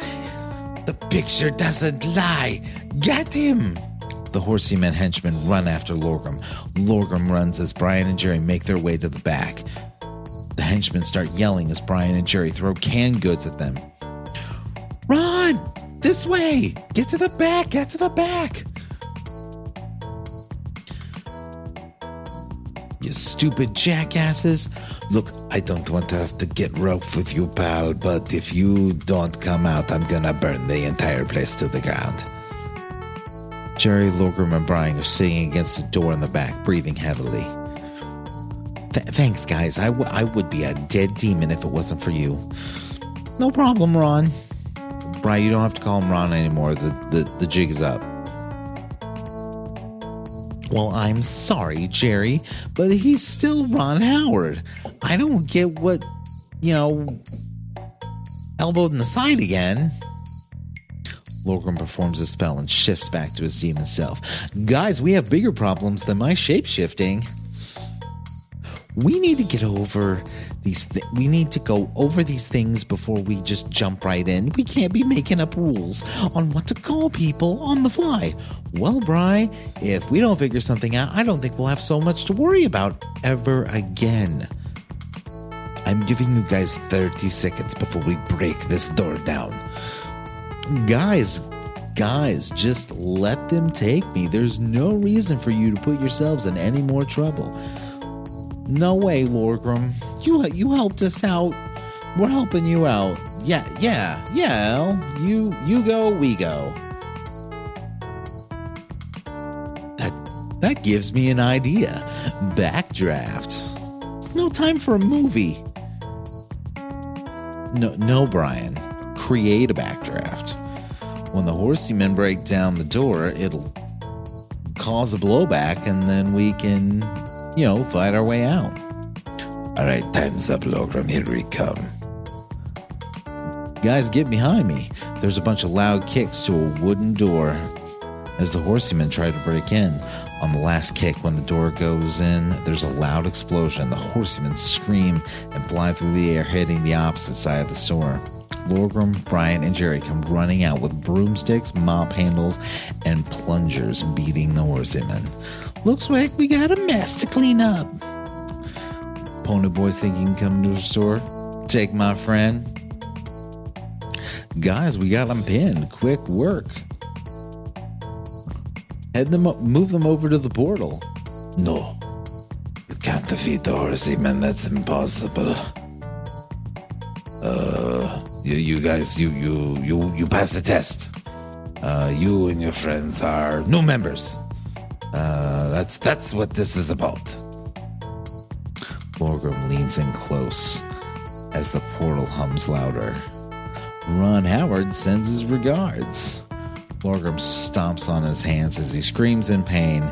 The picture doesn't lie. Get him! The horsey men henchmen run after Lorgrim. Lorgrim runs as Brian and Jerry make their way to the back. The henchmen start yelling as Brian and Jerry throw canned goods at them. Run! This way! Get to the back! Get to the back! You stupid jackasses. Look, I don't want to have to get rough with you, pal, but if you don't come out, I'm gonna burn the entire place to the ground. Jerry, Lorgrim, and Brian are sitting against the door in the back, breathing heavily. Thanks, guys. I would be a dead demon if it wasn't for you. No problem, Ron. Brian, you don't have to call him Ron anymore. The jig is up. Well, I'm sorry, Jerry, but he's still Ron Howard. I don't get what, elbowed in the side again. Lorgrim performs a spell and shifts back to his demon self. Guys, we have bigger problems than my shape-shifting. We need to get over these we need to go over these things before we just jump right in. We can't be making up rules on what to call people on the fly. Well, Bri, if we don't figure something out, I don't think we'll have so much to worry about ever again. I'm giving you guys 30 seconds before we break this door down. Guys, just let them take me. There's no reason for you to put yourselves in any more trouble. No way, Lorgrim. You helped us out. We're helping you out. Yeah. You go, we go. That gives me an idea. Backdraft. It's no time for a movie. No, Brian. Create a backdraft. When the horsey men break down the door, it'll cause a blowback, and then we can, fight our way out. All right, time's up, Lorgrim. Here we come. Guys, get behind me. There's a bunch of loud kicks to a wooden door. As the horseymen try to break in, On the last kick, when the door goes in, there's a loud explosion. The horsemen scream and fly through the air, hitting the opposite side of the store. Lorgrim, Brian, and Jerry come running out with broomsticks, mop handles, and plungers, beating the horsemen. Looks like we got a mess to clean up. Pony Boys think you can come to the store? Take my friend. Guys, we got them pinned. Quick work. Move them over to the portal. No. You can't defeat the horsemen. That's impossible. You guys, you passed the test. You and your friends are new members. That's what this is about. Lorgrim leans in close as the portal hums louder. Ron Howard sends his regards. Lorgrim stomps on his hands as he screams in pain,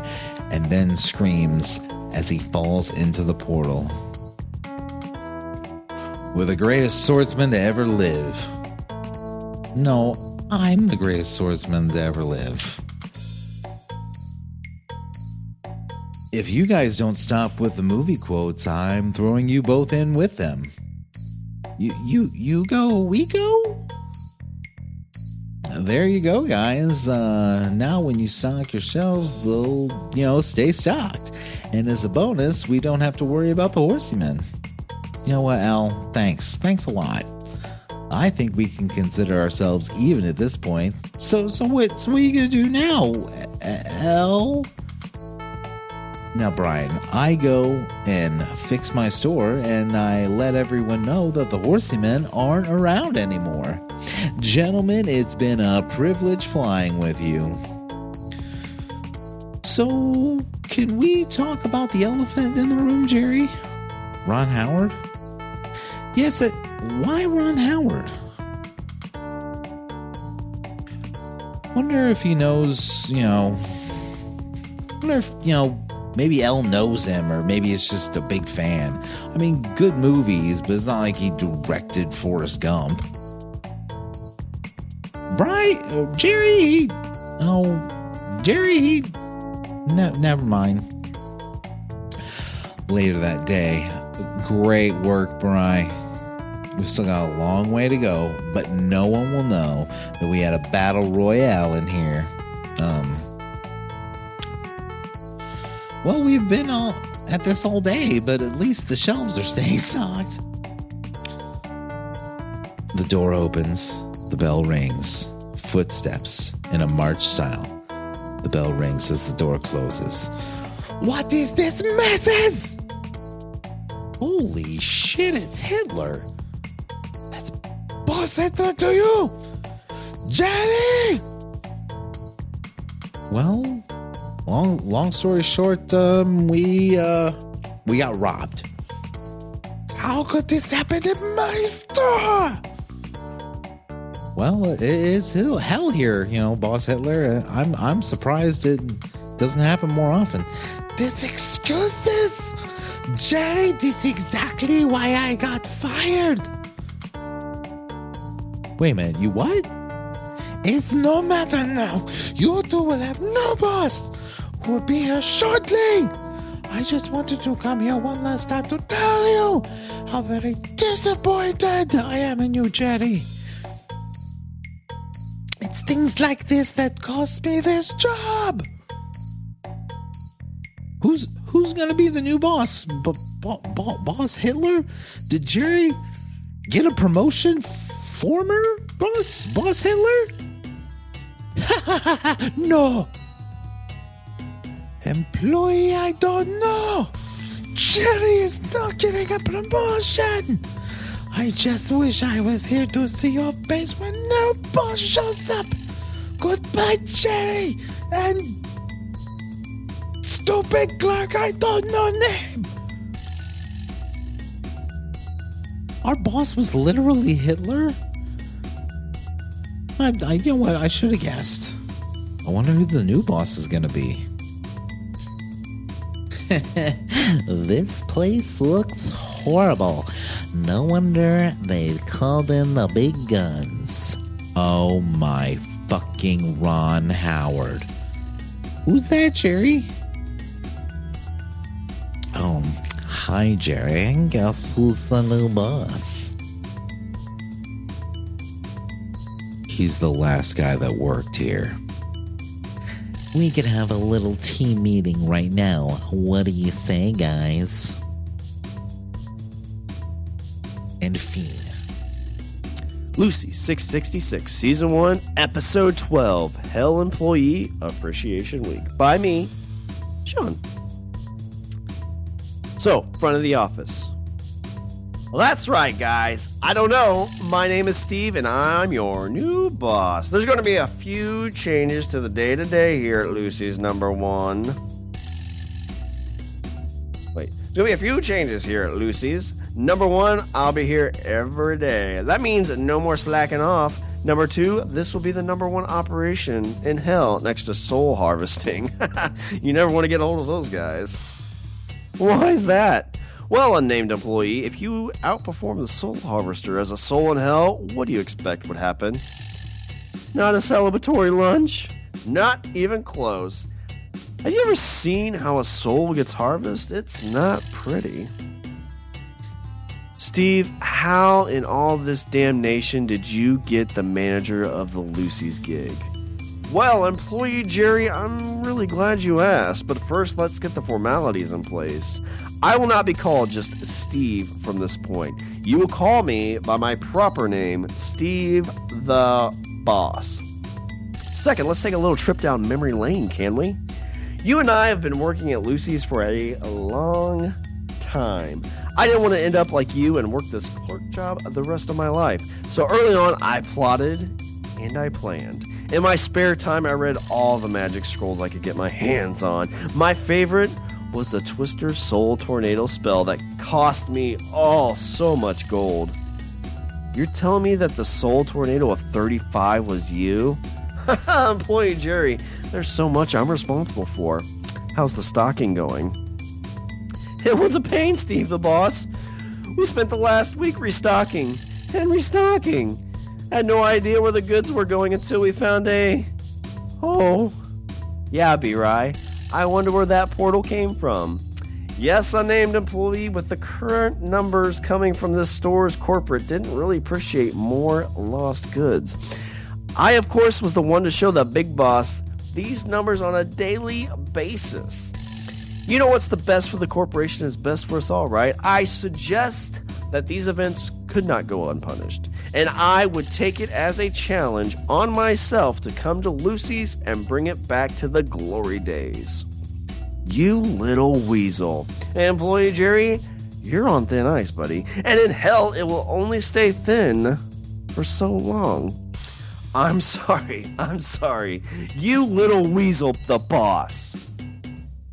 and then screams as he falls into the portal. We're the greatest swordsman to ever live. No, I'm the greatest swordsman to ever live. If you guys don't stop with the movie quotes, I'm throwing you both in with them. You go, we go? There you go, guys. Now when you stock your shelves, they'll, stay stocked. And as a bonus, we don't have to worry about the horsemen. You know what, Al? Thanks a lot. I think we can consider ourselves even at this point. So what are you gonna do now, Al? Now, Brian, I go and fix my store, and I let everyone know that the horsemen aren't around anymore. Gentlemen, it's been a privilege flying with you. So, can we talk about the elephant in the room, Jerry? Ron Howard? Yes, why Ron Howard? Wonder if he knows, maybe Elle knows him, or maybe it's just a big fan. I mean, good movies, but it's not like he directed Forrest Gump. Jerry, never mind. Later that day, great work, Bri. We still got a long way to go, but no one will know that we had a battle royale in here. Well, we've been at this all day, but at least the shelves are staying stocked. The door opens. The bell rings. Footsteps in a march style. The bell rings as the door closes. What is this mess? Holy shit, it's Hitler. That's Boss Hitler to you! Jenny! Well, long story short, we got robbed. How could this happen in my store? Well, it is hell here, Boss Hitler. I'm surprised it doesn't happen more often. This excuses, Jerry. This is exactly why I got fired. Wait a minute, you what? It's no matter now. You two will have no boss. We'll be here shortly. I just wanted to come here one last time to tell you how very disappointed I am in you, Jerry. It's things like this that cost me this job. Who's gonna be the new boss? Boss Hitler? Did Jerry get a promotion? Former boss Hitler? No. Employee, I don't know. Jerry is not getting a promotion. I just wish I was here to see your face when no boss shows up. Goodbye, Jerry. And stupid clerk, I don't know name. Our boss was literally Hitler? You know what? I should have guessed. I wonder who the new boss is going to be. This place looks horrible. No wonder they called in the big guns. Oh my fucking Ron Howard. Who's that, Jerry? Hi, Jerry. Guess who's the new boss? He's the last guy that worked here. We could have a little team meeting right now. What do you say, guys? And Fiend. Lucy 666, Season 1, Episode 12, Hell Employee Appreciation Week. By me, Shawn. So, front of the office. Well, that's right, guys. I don't know. My name is Steve, and I'm your new boss. There's going to be a few changes to the day-to-day here at Lucy's number 1. Wait, there's going to be a few changes here at Lucy's. Number 1, I'll be here every day. That means no more slacking off. Number 2, this will be the number 1 operation in hell next to soul harvesting. You never want to get a hold of those guys. Why is that? Well, unnamed employee, if you outperform the soul harvester as a soul in hell, what do you expect would happen? Not a celebratory lunch? Not even close. Have you ever seen how a soul gets harvested? It's not pretty. Steve, how in all this damnation did you get the manager of the Lucy's gig? Well, employee Jerry, I'm really glad you asked, but first let's get the formalities in place. I will not be called just Steve from this point. You will call me by my proper name, Steve the Boss. Second, let's take a little trip down memory lane, can we? You and I have been working at Lucy's for a long time. I didn't want to end up like you and work this clerk job the rest of my life. So early on, I plotted and I planned. In my spare time, I read all the magic scrolls I could get my hands on. My favorite was the Twister Soul Tornado spell that cost me, so much gold. You're telling me that the Soul Tornado of 35 was you? Haha, employee Jerry, there's so much I'm responsible for. How's the stocking going? It was a pain, Steve the Boss. We spent the last week restocking and restocking. Had no idea where the goods were going until we found Yeah, B-Rye. I wonder where that portal came from. Yes, unnamed employee, with the current numbers coming from this store's corporate, didn't really appreciate more lost goods. I, of course, was the one to show the big boss these numbers on a daily basis. You know what's the best for the corporation is best for us all, right? I suggest that these events could not go unpunished, and I would take it as a challenge on myself to come to Lucy's and bring it back to the glory days. You little weasel. Employee Jerry, you're on thin ice, buddy, and in hell it will only stay thin for so long. I'm sorry. You little weasel the boss.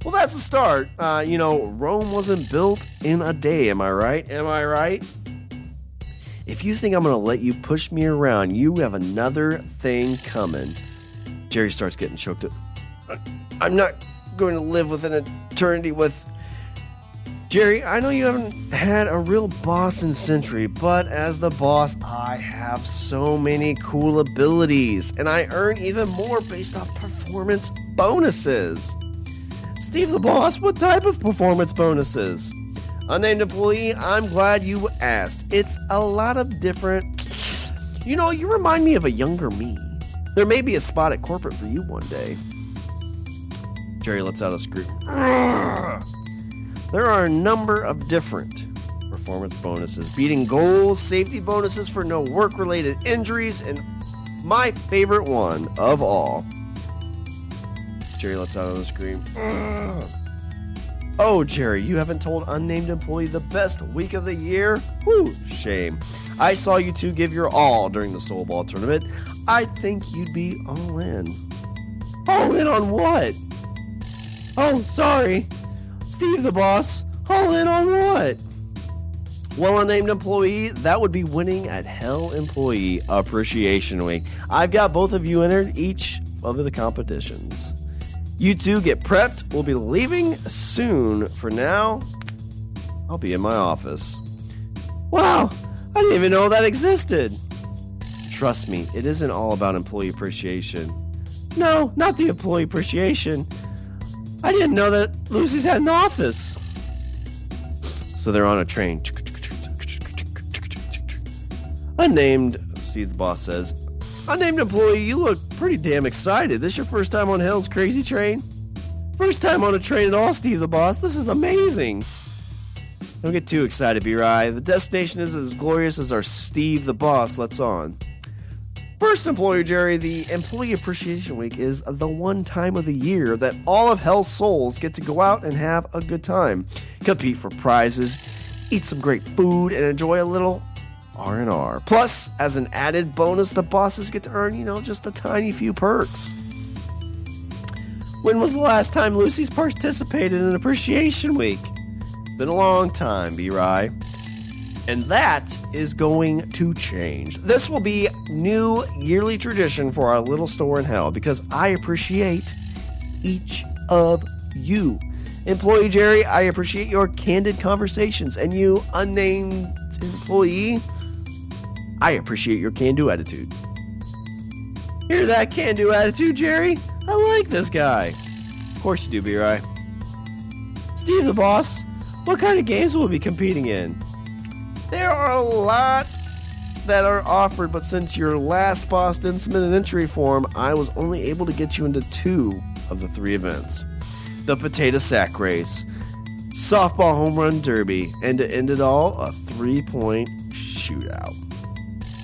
Well, that's a start. Rome wasn't built in a day, am I right? If you think I'm going to let you push me around, you have another thing coming. Jerry starts getting choked up. I'm not going to live with an eternity with... Jerry, I know you haven't had a real boss in Century, but as the boss, I have so many cool abilities, and I earn even more based off performance bonuses. Steve the Boss, what type of performance bonuses? Unnamed employee, I'm glad you asked. It's a lot of different... you remind me of a younger me. There may be a spot at corporate for you one day. Jerry lets out a scream. There are a number of different performance bonuses. Beating goals, safety bonuses for no work-related injuries, and my favorite one of all... Jerry lets out a scream. Oh, Jerry, you haven't told unnamed employee the best week of the year? Whew, shame. I saw you two give your all during the SoulBall tournament. I think you'd be all in. All in on what? Oh, sorry. Steve the Boss. All in on what? Well, unnamed employee, that would be winning at Hell Employee Appreciation Week. I've got both of you entered each of the competitions. You two get prepped. We'll be leaving soon. For now, I'll be in my office. Wow, I didn't even know that existed. Trust me, it isn't all about employee appreciation. No, not the employee appreciation. I didn't know that Lucy's had an office. So they're on a train. Unnamed, see the boss says, unnamed employee, you look pretty damn excited. This your first time on Hell's Crazy Train? First time on a train at all, Steve the boss. This is amazing. Don't get too excited, B-Rye. The destination is as glorious as our Steve the boss lets on. First, employer Jerry, the Employee Appreciation Week is the one time of the year that all of Hell's Souls get to go out and have a good time. Compete for prizes, eat some great food, and enjoy a little R&R. Plus, as an added bonus, the bosses get to earn, just a tiny few perks. When was the last time Lucy's participated in Appreciation Week? Been a long time, B-Rye. And that is going to change. This will be new yearly tradition for our little store in Hell because I appreciate each of you. Employee Jerry, I appreciate your candid conversations. And you, unnamed employee, I appreciate your can-do attitude. Hear that can-do attitude, Jerry? I like this guy. Of course you do, B-Rye. Steve the boss, what kind of games will we be competing in? There are a lot that are offered, but since your last boss didn't submit an entry form, I was only able to get you into 2 of the 3 events. The Potato Sack Race, Softball Home Run Derby, and to end it all, a 3-point shootout.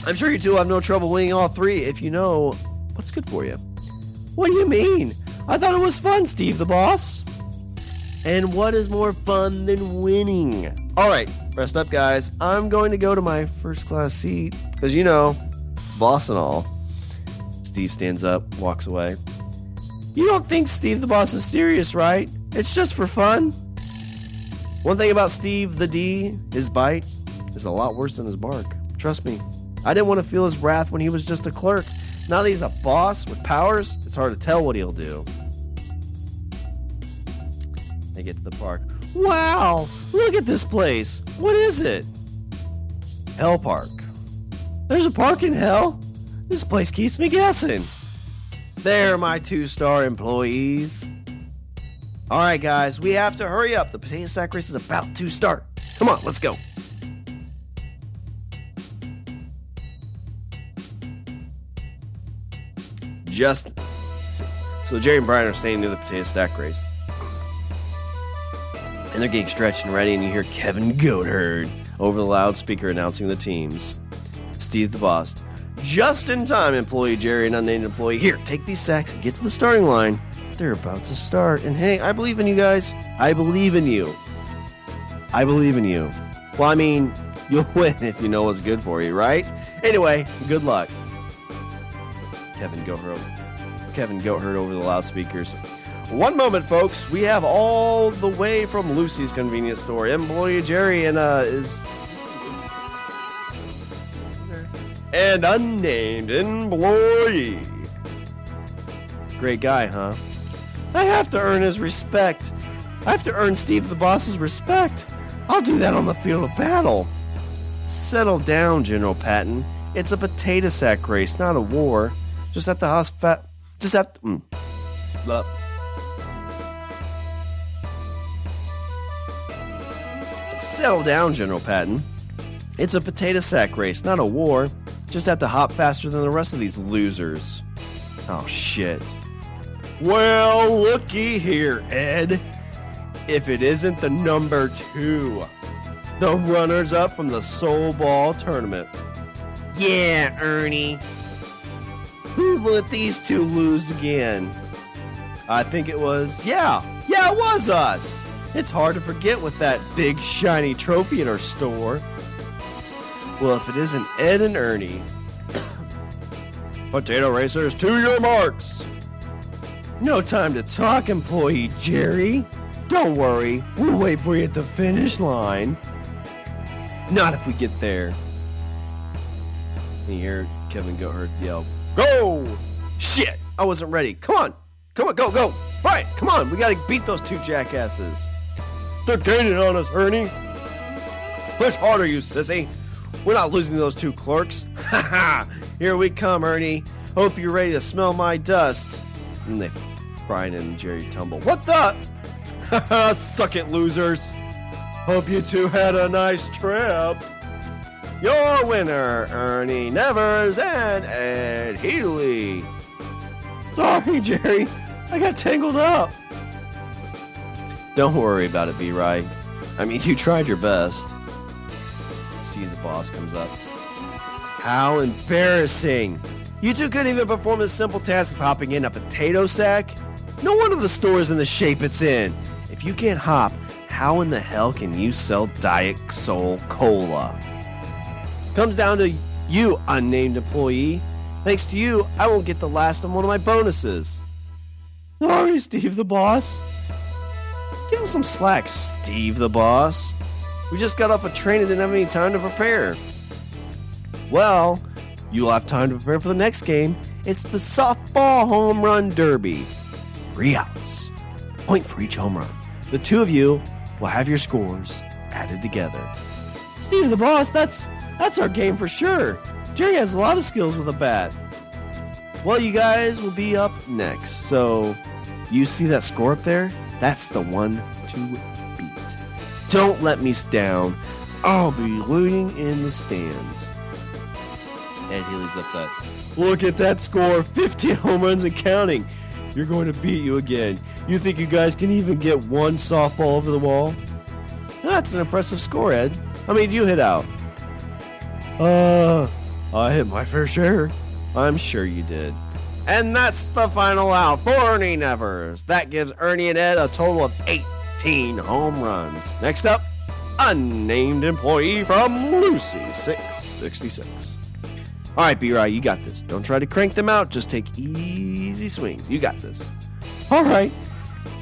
I'm sure you two have no trouble winning all 3 if you know what's good for you. What do you mean? I thought it was fun, Steve the boss. And what is more fun than winning? All right, rest up, guys. I'm going to go to my first class seat because, boss and all. Steve stands up, walks away. You don't think Steve the boss is serious, right? It's just for fun. One thing about Steve the D, his bite is a lot worse than his bark. Trust me. I didn't want to feel his wrath when he was just a clerk. Now that he's a boss with powers, it's hard to tell what he'll do. They get to the park. Wow! Look at this place. What is it? Hell Park. There's a park in Hell? This place keeps me guessing. They're my 2-star employees. Alright guys, we have to hurry up. The potato sack race is about to start. Come on, let's go. So Jerry and Brian are staying near the potato stack race. And they're getting stretched and ready, and you hear Kevin Goatherd over the loudspeaker announcing the teams. Steve the boss. Just in time, employee Jerry and unnamed employee. Here, take these sacks and get to the starting line. They're about to start. And hey, I believe in you guys. I believe in you. I believe in you. Well, I mean, you'll win if you know what's good for you, right? Anyway, good luck. Kevin Goatherd over the loudspeakers. One moment, folks. We have all the way from Lucie's convenience store. Employee Jerry and unnamed employee. Great guy, huh? I have to earn his respect. I have to earn Steve the boss's respect. I'll do that on the field of battle. Settle down, General Patton. It's a potato sack race, not a war. Just at the hospital. Settle down, General Patton. It's a potato sack race, not a war. Just have to hop faster than the rest of these losers. Oh, shit. Well, looky here, Ed. If it isn't the number 2. The runners-up from the SoulBall tournament. Yeah, Ernie. Who let these 2 lose again? I think it was... Yeah, it was us. It's hard to forget with that big shiny trophy in our store. Well, if it isn't Ed and Ernie. Potato racers, to your marks. No time to talk, employee Jerry. Don't worry, we'll wait for you at the finish line. Not if we get there. And you hear Kevin Goatherd yell, "Go!" Shit, I wasn't ready. Come on, go. Right, come on, we gotta beat those 2 jackasses. They're gaining on us, Ernie. Push harder, you sissy. We're not losing to those 2 clerks. Ha ha! Here we come, Ernie. Hope you're ready to smell my dust. And Brian and Jerry tumble. What the? Ha ha! Suck it, losers. Hope you two had a nice trip. Your winner, Ernie Nevers and Ed Healy. Sorry, Jerry. I got tangled up. Don't worry about it, B-Right. I mean, you tried your best. See, the boss comes up. How embarrassing. You two couldn't even perform the simple task of hopping in a potato sack? No wonder the store is in the shape it's in. If you can't hop, how in the hell can you sell Diet Soul Cola? Comes down to you, unnamed employee. Thanks to you, I won't get the last of one of my bonuses. Sorry, Steve the boss. Give him some slack, Steve the boss. We just got off a train and didn't have any time to prepare. Well, you'll have time to prepare for the next game. It's the softball home run derby. 3 outs. Point for each home run. The two of you will have your scores added together. Steve the boss, that's our game for sure. Jerry has a lot of skills with a bat. Well, you guys will be up next. So, you see that score up there? That's the one to beat. Don't let me down. I'll be leading in the stands. Ed Healy's up that. Look at that score. 15 home runs and counting. You're going to beat you again. You think you guys can even get one softball over the wall? That's an impressive score, Ed. How many did you hit out? I hit my fair share. I'm sure you did. And that's the final out for Ernie Nevers. That gives Ernie and Ed a total of 18 home runs. Next up, unnamed employee from Lucie, 666. All right, B-Rye, you got this. Don't try to crank them out. Just take easy swings. You got this. All right,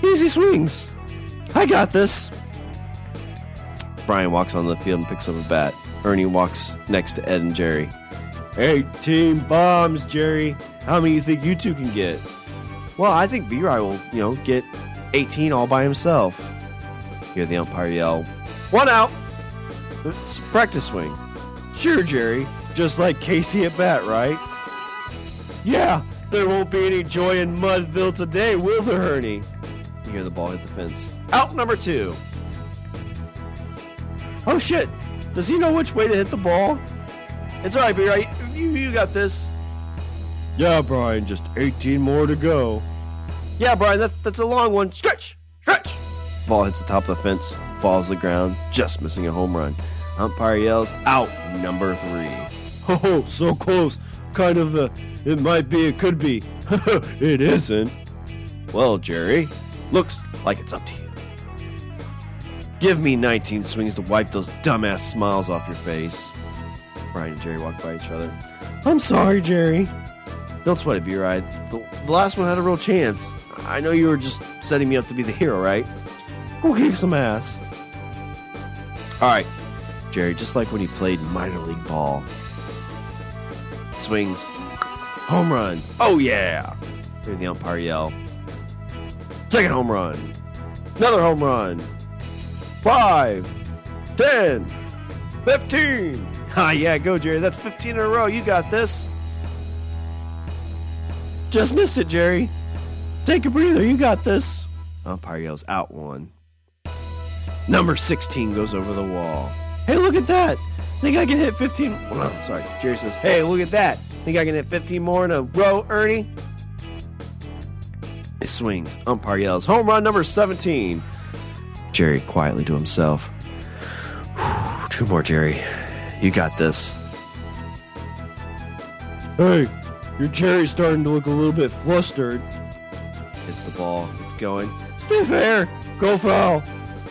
easy swings. I got this. Brian walks on the field and picks up a bat. Ernie walks next to Ed and Jerry. 18 bombs, Jerry. How many do you think you two can get? Well, I think B-Rye will, get 18 all by himself. Hear the umpire yell, 1 out. It's a practice swing. Sure, Jerry. Just like Casey at bat, right? Yeah, there won't be any joy in Mudville today, will there, Ernie? You hear the ball hit the fence. Out number 2. Oh, shit. Does he know which way to hit the ball? It's all right, B-Right. You got this. Yeah, Brian, just 18 more to go. Yeah, Brian, that's a long one. Stretch! Ball hits the top of the fence, falls to the ground, just missing a home run. Umpire yells, out number 3. Oh, so close. Kind of, it might be, it could be. It isn't. Well, Jerry, looks like it's up to you. Give me 19 swings to wipe those dumbass smiles off your face. Brian and Jerry walk by each other. I'm sorry, Jerry. Don't sweat it, B-Ride. The last one had a real chance. I know you were just setting me up to be the hero, right? Go kick some ass. All right, Jerry, just like when you played minor league ball. Swings. Home run. Oh, yeah. Hear the umpire yell. Second home run. Another home run. 5, 10, 15. Ah, yeah, go, Jerry. That's 15 in a row. You got this. Just missed it, Jerry. Take a breather. You got this. Umpire yells out 1. Number 16 goes over the wall. Hey, look at that. Think I can hit 15. Oh, sorry. Jerry says, hey, look at that. Think I can hit 15 more in a row, Ernie? It swings. Umpire yells, home run number 17. Jerry quietly to himself. 2 more, Jerry. You got this. Hey, your Jerry's starting to look a little bit flustered. Hits the ball. It's going. Stay fair. Go foul.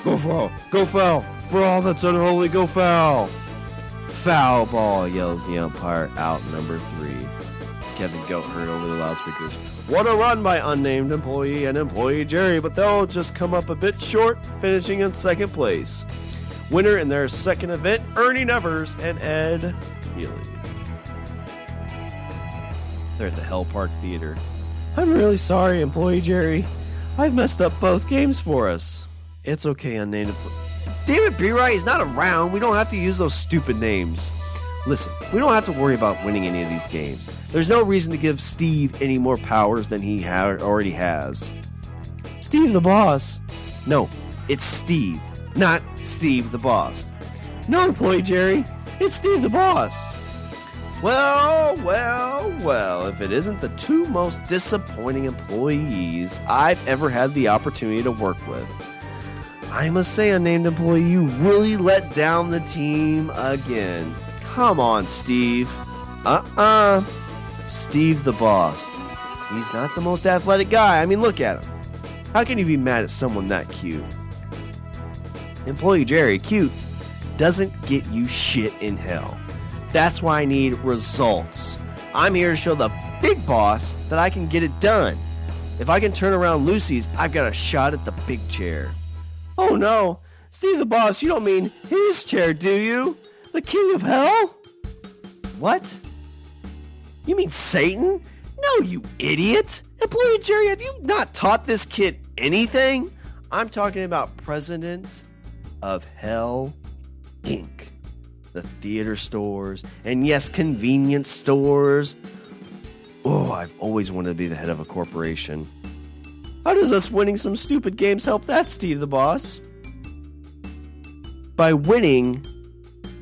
Go foul. Go foul. For all that's unholy, go foul. Foul ball, yells the umpire, out number 3. Kevin Goat heard over the loudspeakers. What a run by unnamed employee and employee Jerry, but they'll just come up a bit short, finishing in second place. Winner in their second event, Ernie Nevers and Ed Healy. They're at the Hell Park Theater. I'm really sorry, employee Jerry. I've messed up both games for us. It's okay, unnamed employee. David B-Right is not around. We don't have to use those stupid names. Listen, we don't have to worry about winning any of these games. There's no reason to give Steve any more powers than he already has. Steve the boss. No, it's Steve. not Steve the boss. No, employee Jerry, it's Steve the boss. Well, if it isn't the two most disappointing employees I've ever had the opportunity to work with. I must say, unnamed employee, you really let down the team again. Come on, Steve. Steve the boss. He's not the most athletic guy. I mean, look at him. How can you be mad at someone that cute? Employee Jerry, cute, doesn't get you shit in hell. That's why I need results. I'm here to show the big boss that I can get it done. If I can turn around Lucie's, I've got a shot at the big chair. Oh no, Steve the boss, you don't mean his chair, do you? The king of hell? What? You mean Satan? No, you idiot. Employee Jerry, have you not taught this kid anything? I'm talking about President of Hell, Inc. The theater stores, and yes, convenience stores. Oh, I've always wanted to be the head of a corporation. How does us winning some stupid games help that, Steve the boss? By winning,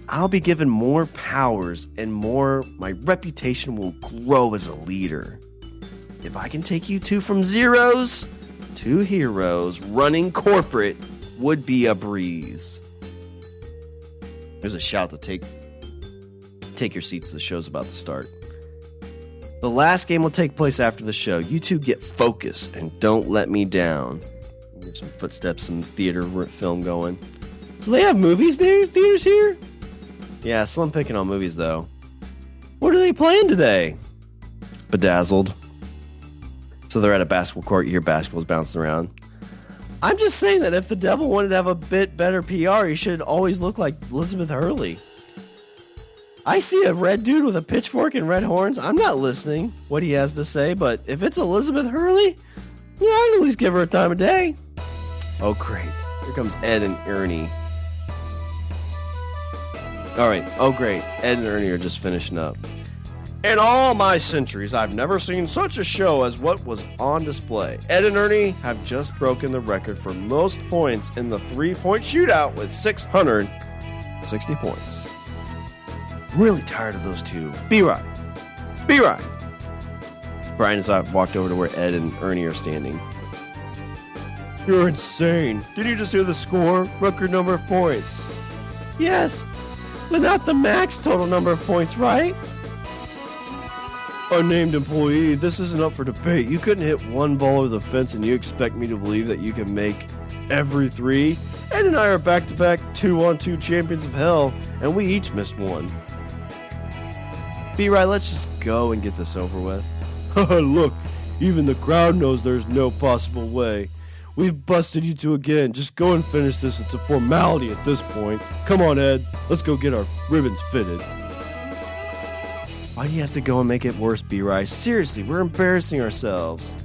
I'll be given more powers and my reputation will grow as a leader. If I can take you two from zeros to heroes, running corporate would be a breeze. There's a shout to take your seats. The show's about to start. The last game will take place after the show. You two get focused and don't let me down. There's some footsteps, some theater film going. So they have movies there? Theaters here? Yeah, slim picking on movies though. What are they playing today? Bedazzled. So they're at a basketball court. You hear basketballs bouncing around. I'm just saying that if the devil wanted to have a bit better PR, he should always look like Elizabeth Hurley. I see a red dude with a pitchfork and red horns. I'm not listening what he has to say, but if it's Elizabeth Hurley, yeah, I'd at least give her a time of day. Oh, great. Here comes Ed and Ernie. All right. Oh, great. Ed and Ernie are just finishing up. In all my centuries, I've never seen such a show as what was on display. Ed and Ernie have just broken the record for most points in the three-point shootout with 660 points. Really tired of those two. B-Rod. B-Rod. Brian has walked over to where Ed and Ernie are standing. You're insane. Did you just hear the score? Record number of points. Yes, but not the max total number of points, right? Unnamed employee, this isn't up for debate. You couldn't hit one ball over the fence and you expect me to believe that you can make every three? Ed and I are back-to-back 2-on-2 champions of hell, and we each missed one. B-Right, let's just go and get this over with. Look, even the crowd knows there's no possible way. We've busted you two again. Just go and finish this. It's a formality at this point. Come on, Ed. Let's go get our ribbons fitted. Why do you have to go and make it worse, B-Rye? Seriously, we're embarrassing ourselves.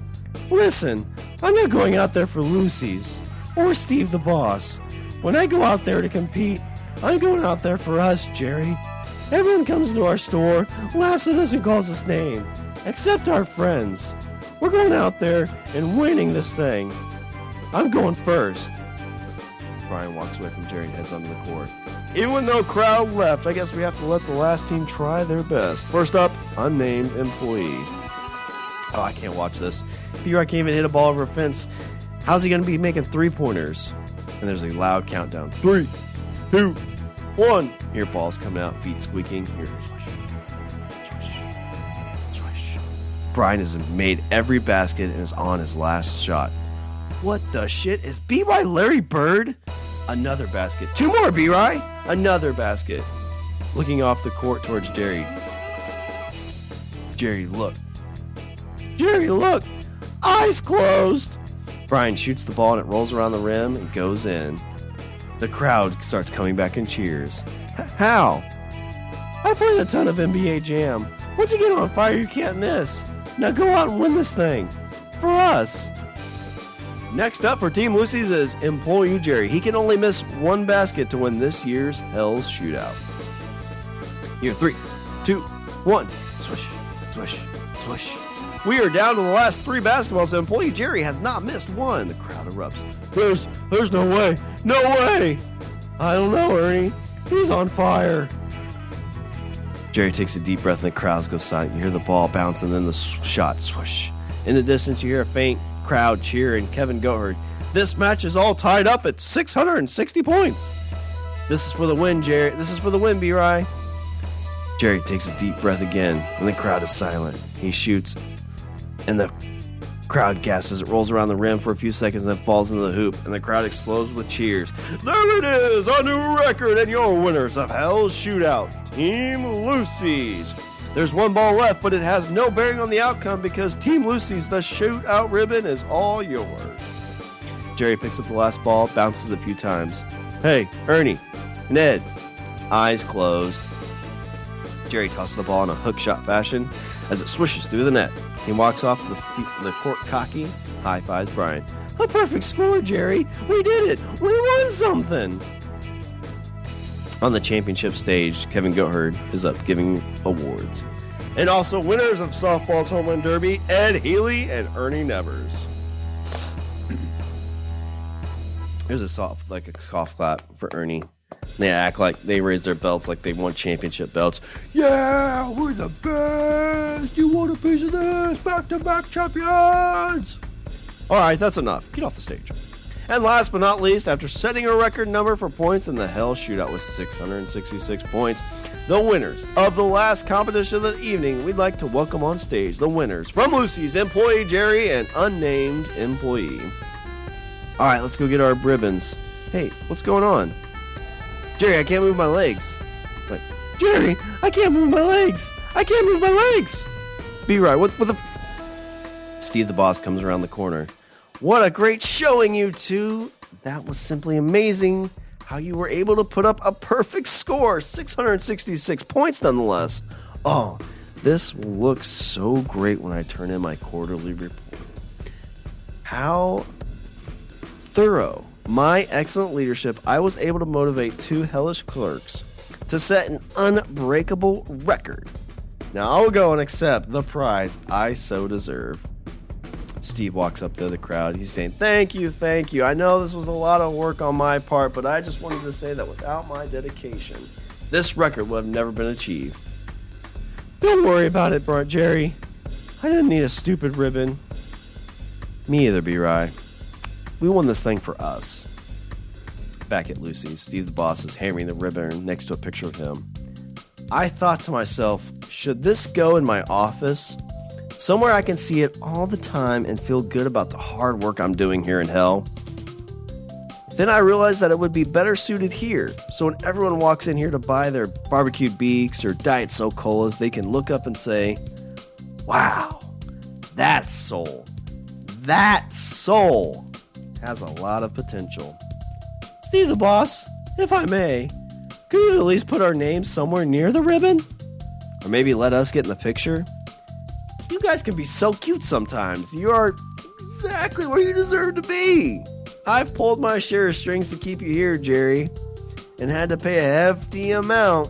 Listen, I'm not going out there for Lucies or Steve the boss. When I go out there to compete, I'm going out there for us, Jerry. Everyone comes into our store, laughs at us and calls us names, except our friends. We're going out there and winning this thing. I'm going first. Brian walks away from Jerry and heads onto the court. Even though crowd left, I guess we have to let the last team try their best. First up, unnamed employee. Oh, I can't watch this. B-Roy can't even hit a ball over a fence. How's he going to be making three-pointers? And there's a loud countdown. 3, 2, 1. Here, balls coming out, feet squeaking. Here, swish, swish, swish. Brian has made every basket and is on his last shot. What the shit? Is B-Rye Larry Bird? Another basket. 2 more, B-Rye. Another basket. Looking off the court towards Jerry. Jerry, look. Jerry, look. Eyes closed. Brian shoots the ball and it rolls around the rim and goes in. The crowd starts coming back and cheers. How? I played a ton of NBA Jam. Once you get on fire, you can't miss. Now go out and win this thing. For us. Next up for Team Lucies is Employee Jerry. He can only miss 1 basket to win this year's Hell's Shootout. Here, 3, 2, 1. Swish, swish, swish, We are down to the last 3 basketballs, and employee Jerry has not missed one. The crowd erupts. There's no way. No way. I don't know, Ernie. He's on fire. Jerry takes a deep breath and the crowds go silent. You hear the ball bounce and then the shot swoosh. In the distance, you hear a faint crowd cheer and Kevin Goatherd. This match is all tied up at 660 points. This is for the win, Jerry. This is for the win, B-Rye. Jerry takes a deep breath again and the crowd is silent. He shoots and the crowd gasps. It rolls around the rim for a few seconds and then falls into the hoop, and the crowd explodes with cheers. There it is, a new record, and your winners of Hell's Shootout, Team Lucies. There's 1 ball left, but it has no bearing on the outcome because Team Lucies, the shootout ribbon, is all yours. Jerry picks up the last ball, bounces a few times. Hey, Ernie, Ned, eyes closed. Jerry tosses the ball in a hook shot fashion as it swishes through the net. He walks off the court cocky, high-fives Brian. A perfect score, Jerry. We did it. We won something. On the championship stage, Kevin Goatherd is up giving awards. And also winners of softball's home run derby, Ed Healy and Ernie Nevers. There's a cough clap for Ernie. They act like they raise their belts like they won championship belts. Yeah, we're the best. You want a piece of this? Back-to-back champions. All right, that's enough. Get off the stage. And last but not least, after setting a record number for points in the Hell Shootout with 666 points, the winners of the last competition of the evening, we'd like to welcome on stage the winners from Lucy's, employee Jerry, and unnamed employee. All right, let's go get our ribbons. Hey, what's going on? Jerry, I can't move my legs. Like, Jerry, I can't move my legs. I can't move my legs. Be right. What the... Steve the boss comes around the corner. What a great showing, you two. That was simply amazing how you were able to put up a perfect score. 666 points nonetheless. Oh, this will look so great when I turn in my quarterly report. How thorough. My excellent leadership, I was able to motivate 2 hellish clerks to set an unbreakable record. Now I'll go and accept the prize I so deserve. Steve walks up to the crowd. He's saying, thank you. I know this was a lot of work on my part, but I just wanted to say that without my dedication, this record would have never been achieved. Don't worry about it, Jerry. I didn't need a stupid ribbon. Me either, B-Rye. We won this thing for us. Back at Lucy's, Steve the boss is hammering the ribbon next to a picture of him. I thought to myself, should this go in my office? Somewhere I can see it all the time and feel good about the hard work I'm doing here in hell. Then I realized that it would be better suited here, so when everyone walks in here to buy their barbecued beaks or Diet So-Colas, they can look up and say, wow, that soul has a lot of potential. Steve the boss, if I may, could you at least put our names somewhere near the ribbon? Or maybe let us get in the picture? You guys can be so cute sometimes. You are exactly where you deserve to be. I've pulled my share of strings to keep you here, Jerry, and had to pay a hefty amount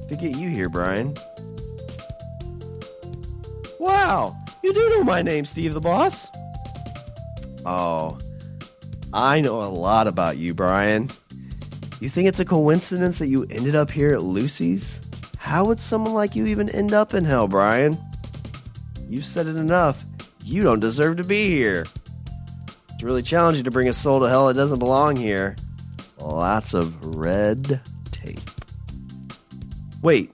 to get you here, Brian. Wow, you do know my name, Steve the boss. Oh, I know a lot about you, Brian. You think it's a coincidence that you ended up here at Lucy's? How would someone like you even end up in hell, Brian? You've said it enough. You don't deserve to be here. It's really challenging to bring a soul to hell that doesn't belong here. Lots of red tape. Wait.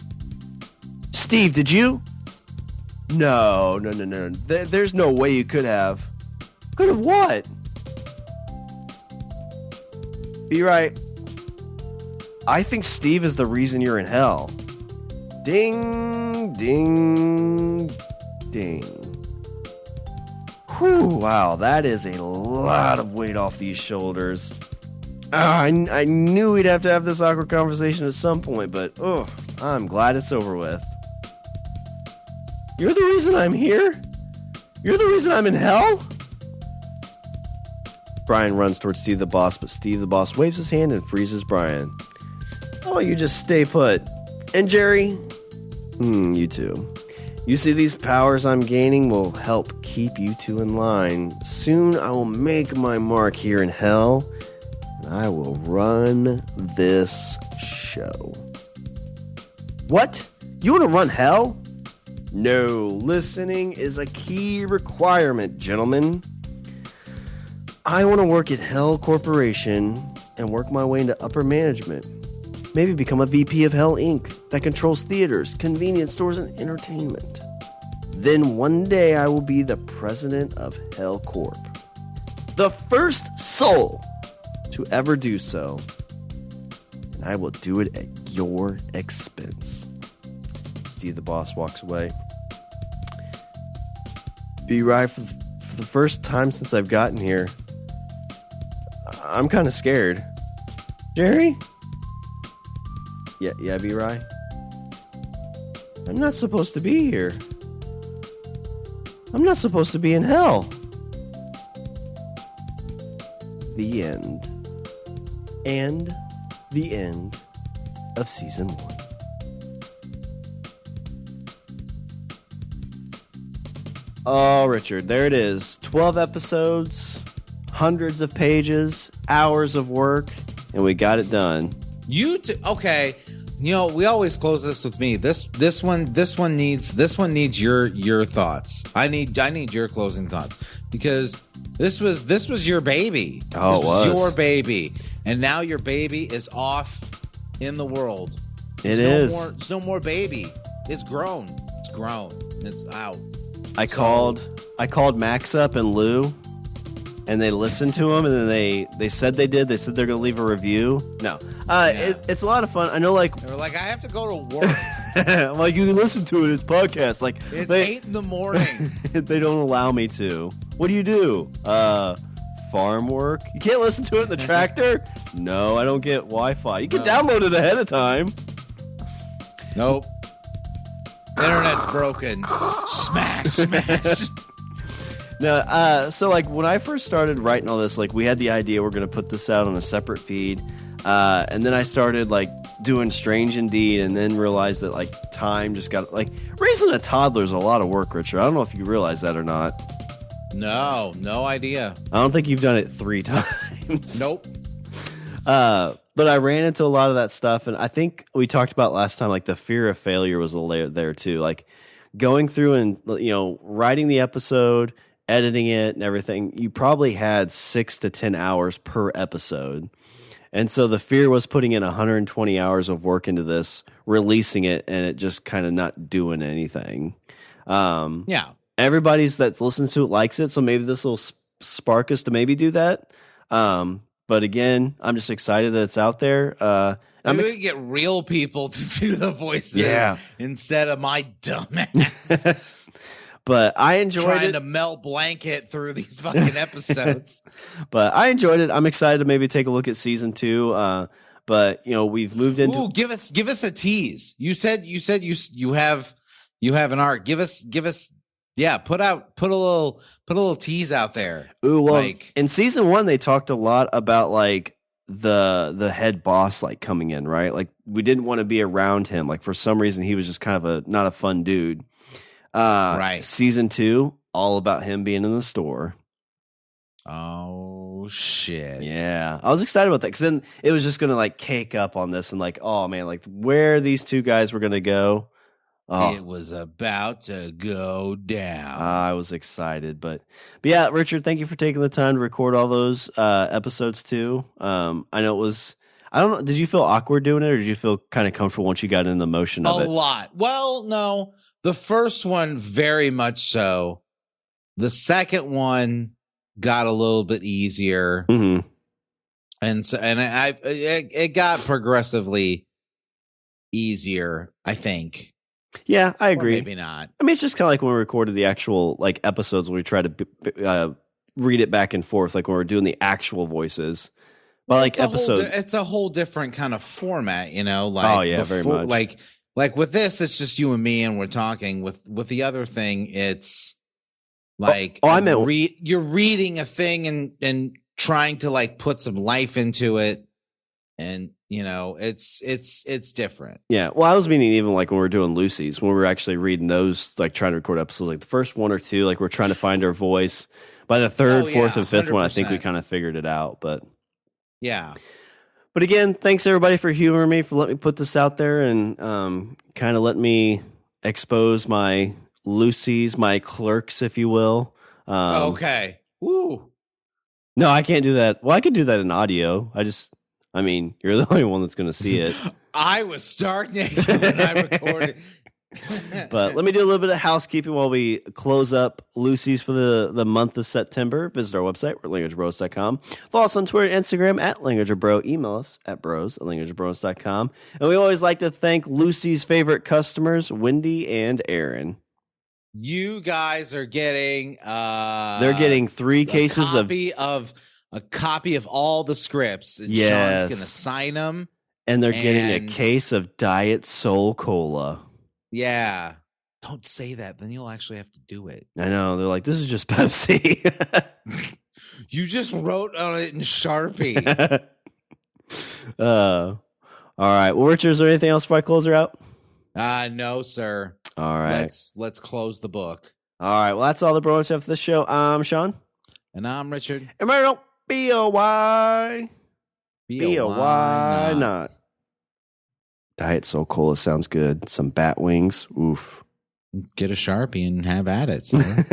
Steve, did you? No. There's no way you could have. Could have what? Be right. I think Steve is the reason you're in hell. Ding, ding, ding. Whew, wow, that is a lot of weight off these shoulders. I knew we'd have to have this awkward conversation at some point, but I'm glad it's over with. You're the reason I'm here? You're the reason I'm in hell? Brian runs towards Steve the boss, but Steve the boss waves his hand and freezes Brian. Oh, you just stay put. And Jerry? You too. You see, these powers I'm gaining will help keep you two in line. Soon I will make my mark here in hell, and I will run this show. What? You want to run hell? No, listening is a key requirement, gentlemen. I want to work at Hell Corporation and work my way into upper management. Maybe become a VP of Hell Inc. that controls theaters, convenience stores, and entertainment. Then one day I will be the president of Hell Corp. The first soul to ever do so. And I will do it at your expense. Steve the boss walks away. B-Rye, for the first time since I've gotten here, I'm kind of scared. Jerry? Yeah, B-Rye? I'm not supposed to be here. I'm not supposed to be in hell. The end. And the end of season 1. Oh, Richard, there it is. 12 episodes, hundreds of pages, hours of work, and we got it done. Okay. You know, we always close this with me. This one needs your thoughts. I need your closing thoughts, because this was your baby. Oh, this was your baby, and now your baby is off in the world. It's no more baby. It's grown. It's out. I called Max up and Lou, and they listened to him, and then they said they did. They said they're going to leave a review. No. It's a lot of fun. I know, like... They were like, I have to go to work. I'm like, you can listen to it. It's podcast. Like, it's 8 in the morning. They don't allow me to. What do you do? Farm work? You can't listen to it in the tractor? No, I don't get Wi-Fi. You can download it ahead of time. Nope. Internet's broken. Smash. No, so like when I first started writing all this, like we had the idea we're going to put this out on a separate feed, and then I started like doing Strange Indeed, and then realized that like time just got like raising a toddler is a lot of work, Richard. I don't know if you realize that or not. No idea. I don't think you've done it 3 times. Nope. But I ran into a lot of that stuff, and I think we talked about last time, like the fear of failure was a layer there too. Like going through and, you know, writing the episode, editing it and everything, you probably had 6 to 10 hours per episode. And so the fear was putting in 120 hours of work into this, releasing it, and it just kind of not doing anything. Yeah. Everybody's that listens to it likes it, so maybe this will spark us to maybe do that. But again, I'm just excited that it's out there. Maybe we can get real people to do the voices instead of my dumbass. But I enjoyed trying to melt blanket through these fucking episodes. But I enjoyed it. I'm excited to maybe take a look at season 2. But you know, we've moved into. Ooh, give us a tease. You said you have an arc. Give us. Yeah, put a little tease out there. Ooh, well, like, in season 1, they talked a lot about like the head boss like coming in, right? Like we didn't want to be around him. Like for some reason, he was just kind of not a fun dude. Right. Season 2, all about him being in the store. Oh shit! Yeah, I was excited about that because then it was just gonna like cake up on this and like, oh man, like where these two guys were gonna go. Oh. It was about to go down. I was excited, but yeah, Richard, thank you for taking the time to record all those episodes too. I know it was. I don't know. Did you feel awkward doing it, or did you feel kind of comfortable once you got in the motion of it? A lot. Well, no, the first one very much so. The second one got a little bit easier, and so it got progressively easier, I think. Yeah, I agree. Or maybe not. I mean, it's just kind of like when we recorded the actual like episodes when we try to read it back and forth, like when we're doing the actual voices. But like it's a whole different kind of format, you know. Like, oh yeah, very much. Like with this, it's just you and me, and we're talking. With the other thing, it's like you're reading a thing and trying to like put some life into it. And it's different. Yeah. Well, I was meaning even like when we were doing Lucies, when we were actually reading those, like trying to record episodes, like the first one or two, like we're trying to find our voice. By the third, fourth, and fifth one, I think we kind of figured it out. But yeah. But again, thanks everybody for humoring me, for letting me put this out there and kind of let me expose my Lucies, my clerks, if you will. Okay. Woo. No, I can't do that. Well, I could do that in audio. I mean, you're the only one that's going to see it. I was stark naked when I recorded. But let me do a little bit of housekeeping while we close up Lucies for the month of September. Visit our website, we're at languagebros.com. Follow us on Twitter and Instagram at languagebro. Email us at bros@languagebros.com. And we always like to thank Lucy's favorite customers, Wendy and Aaron. You guys are getting they're getting 3 cases a copy of all the scripts, and yes. Sean's gonna sign them. And they're getting a case of Diet Soul Cola. Yeah. Don't say that. Then you'll actually have to do it. I know. They're like, this is just Pepsi. You just wrote on it in Sharpie. All right. Well, Richard, is there anything else before I close her out? No, sir. All right. Let's close the book. All right. Well, that's all the Bromance have for this show. I'm Shawn. And I'm Richard. And right now, B-O-Y. B-O-Y not. Diet Soul Cola sounds good. Some bat wings. Oof. Get a Sharpie and have at it, sir.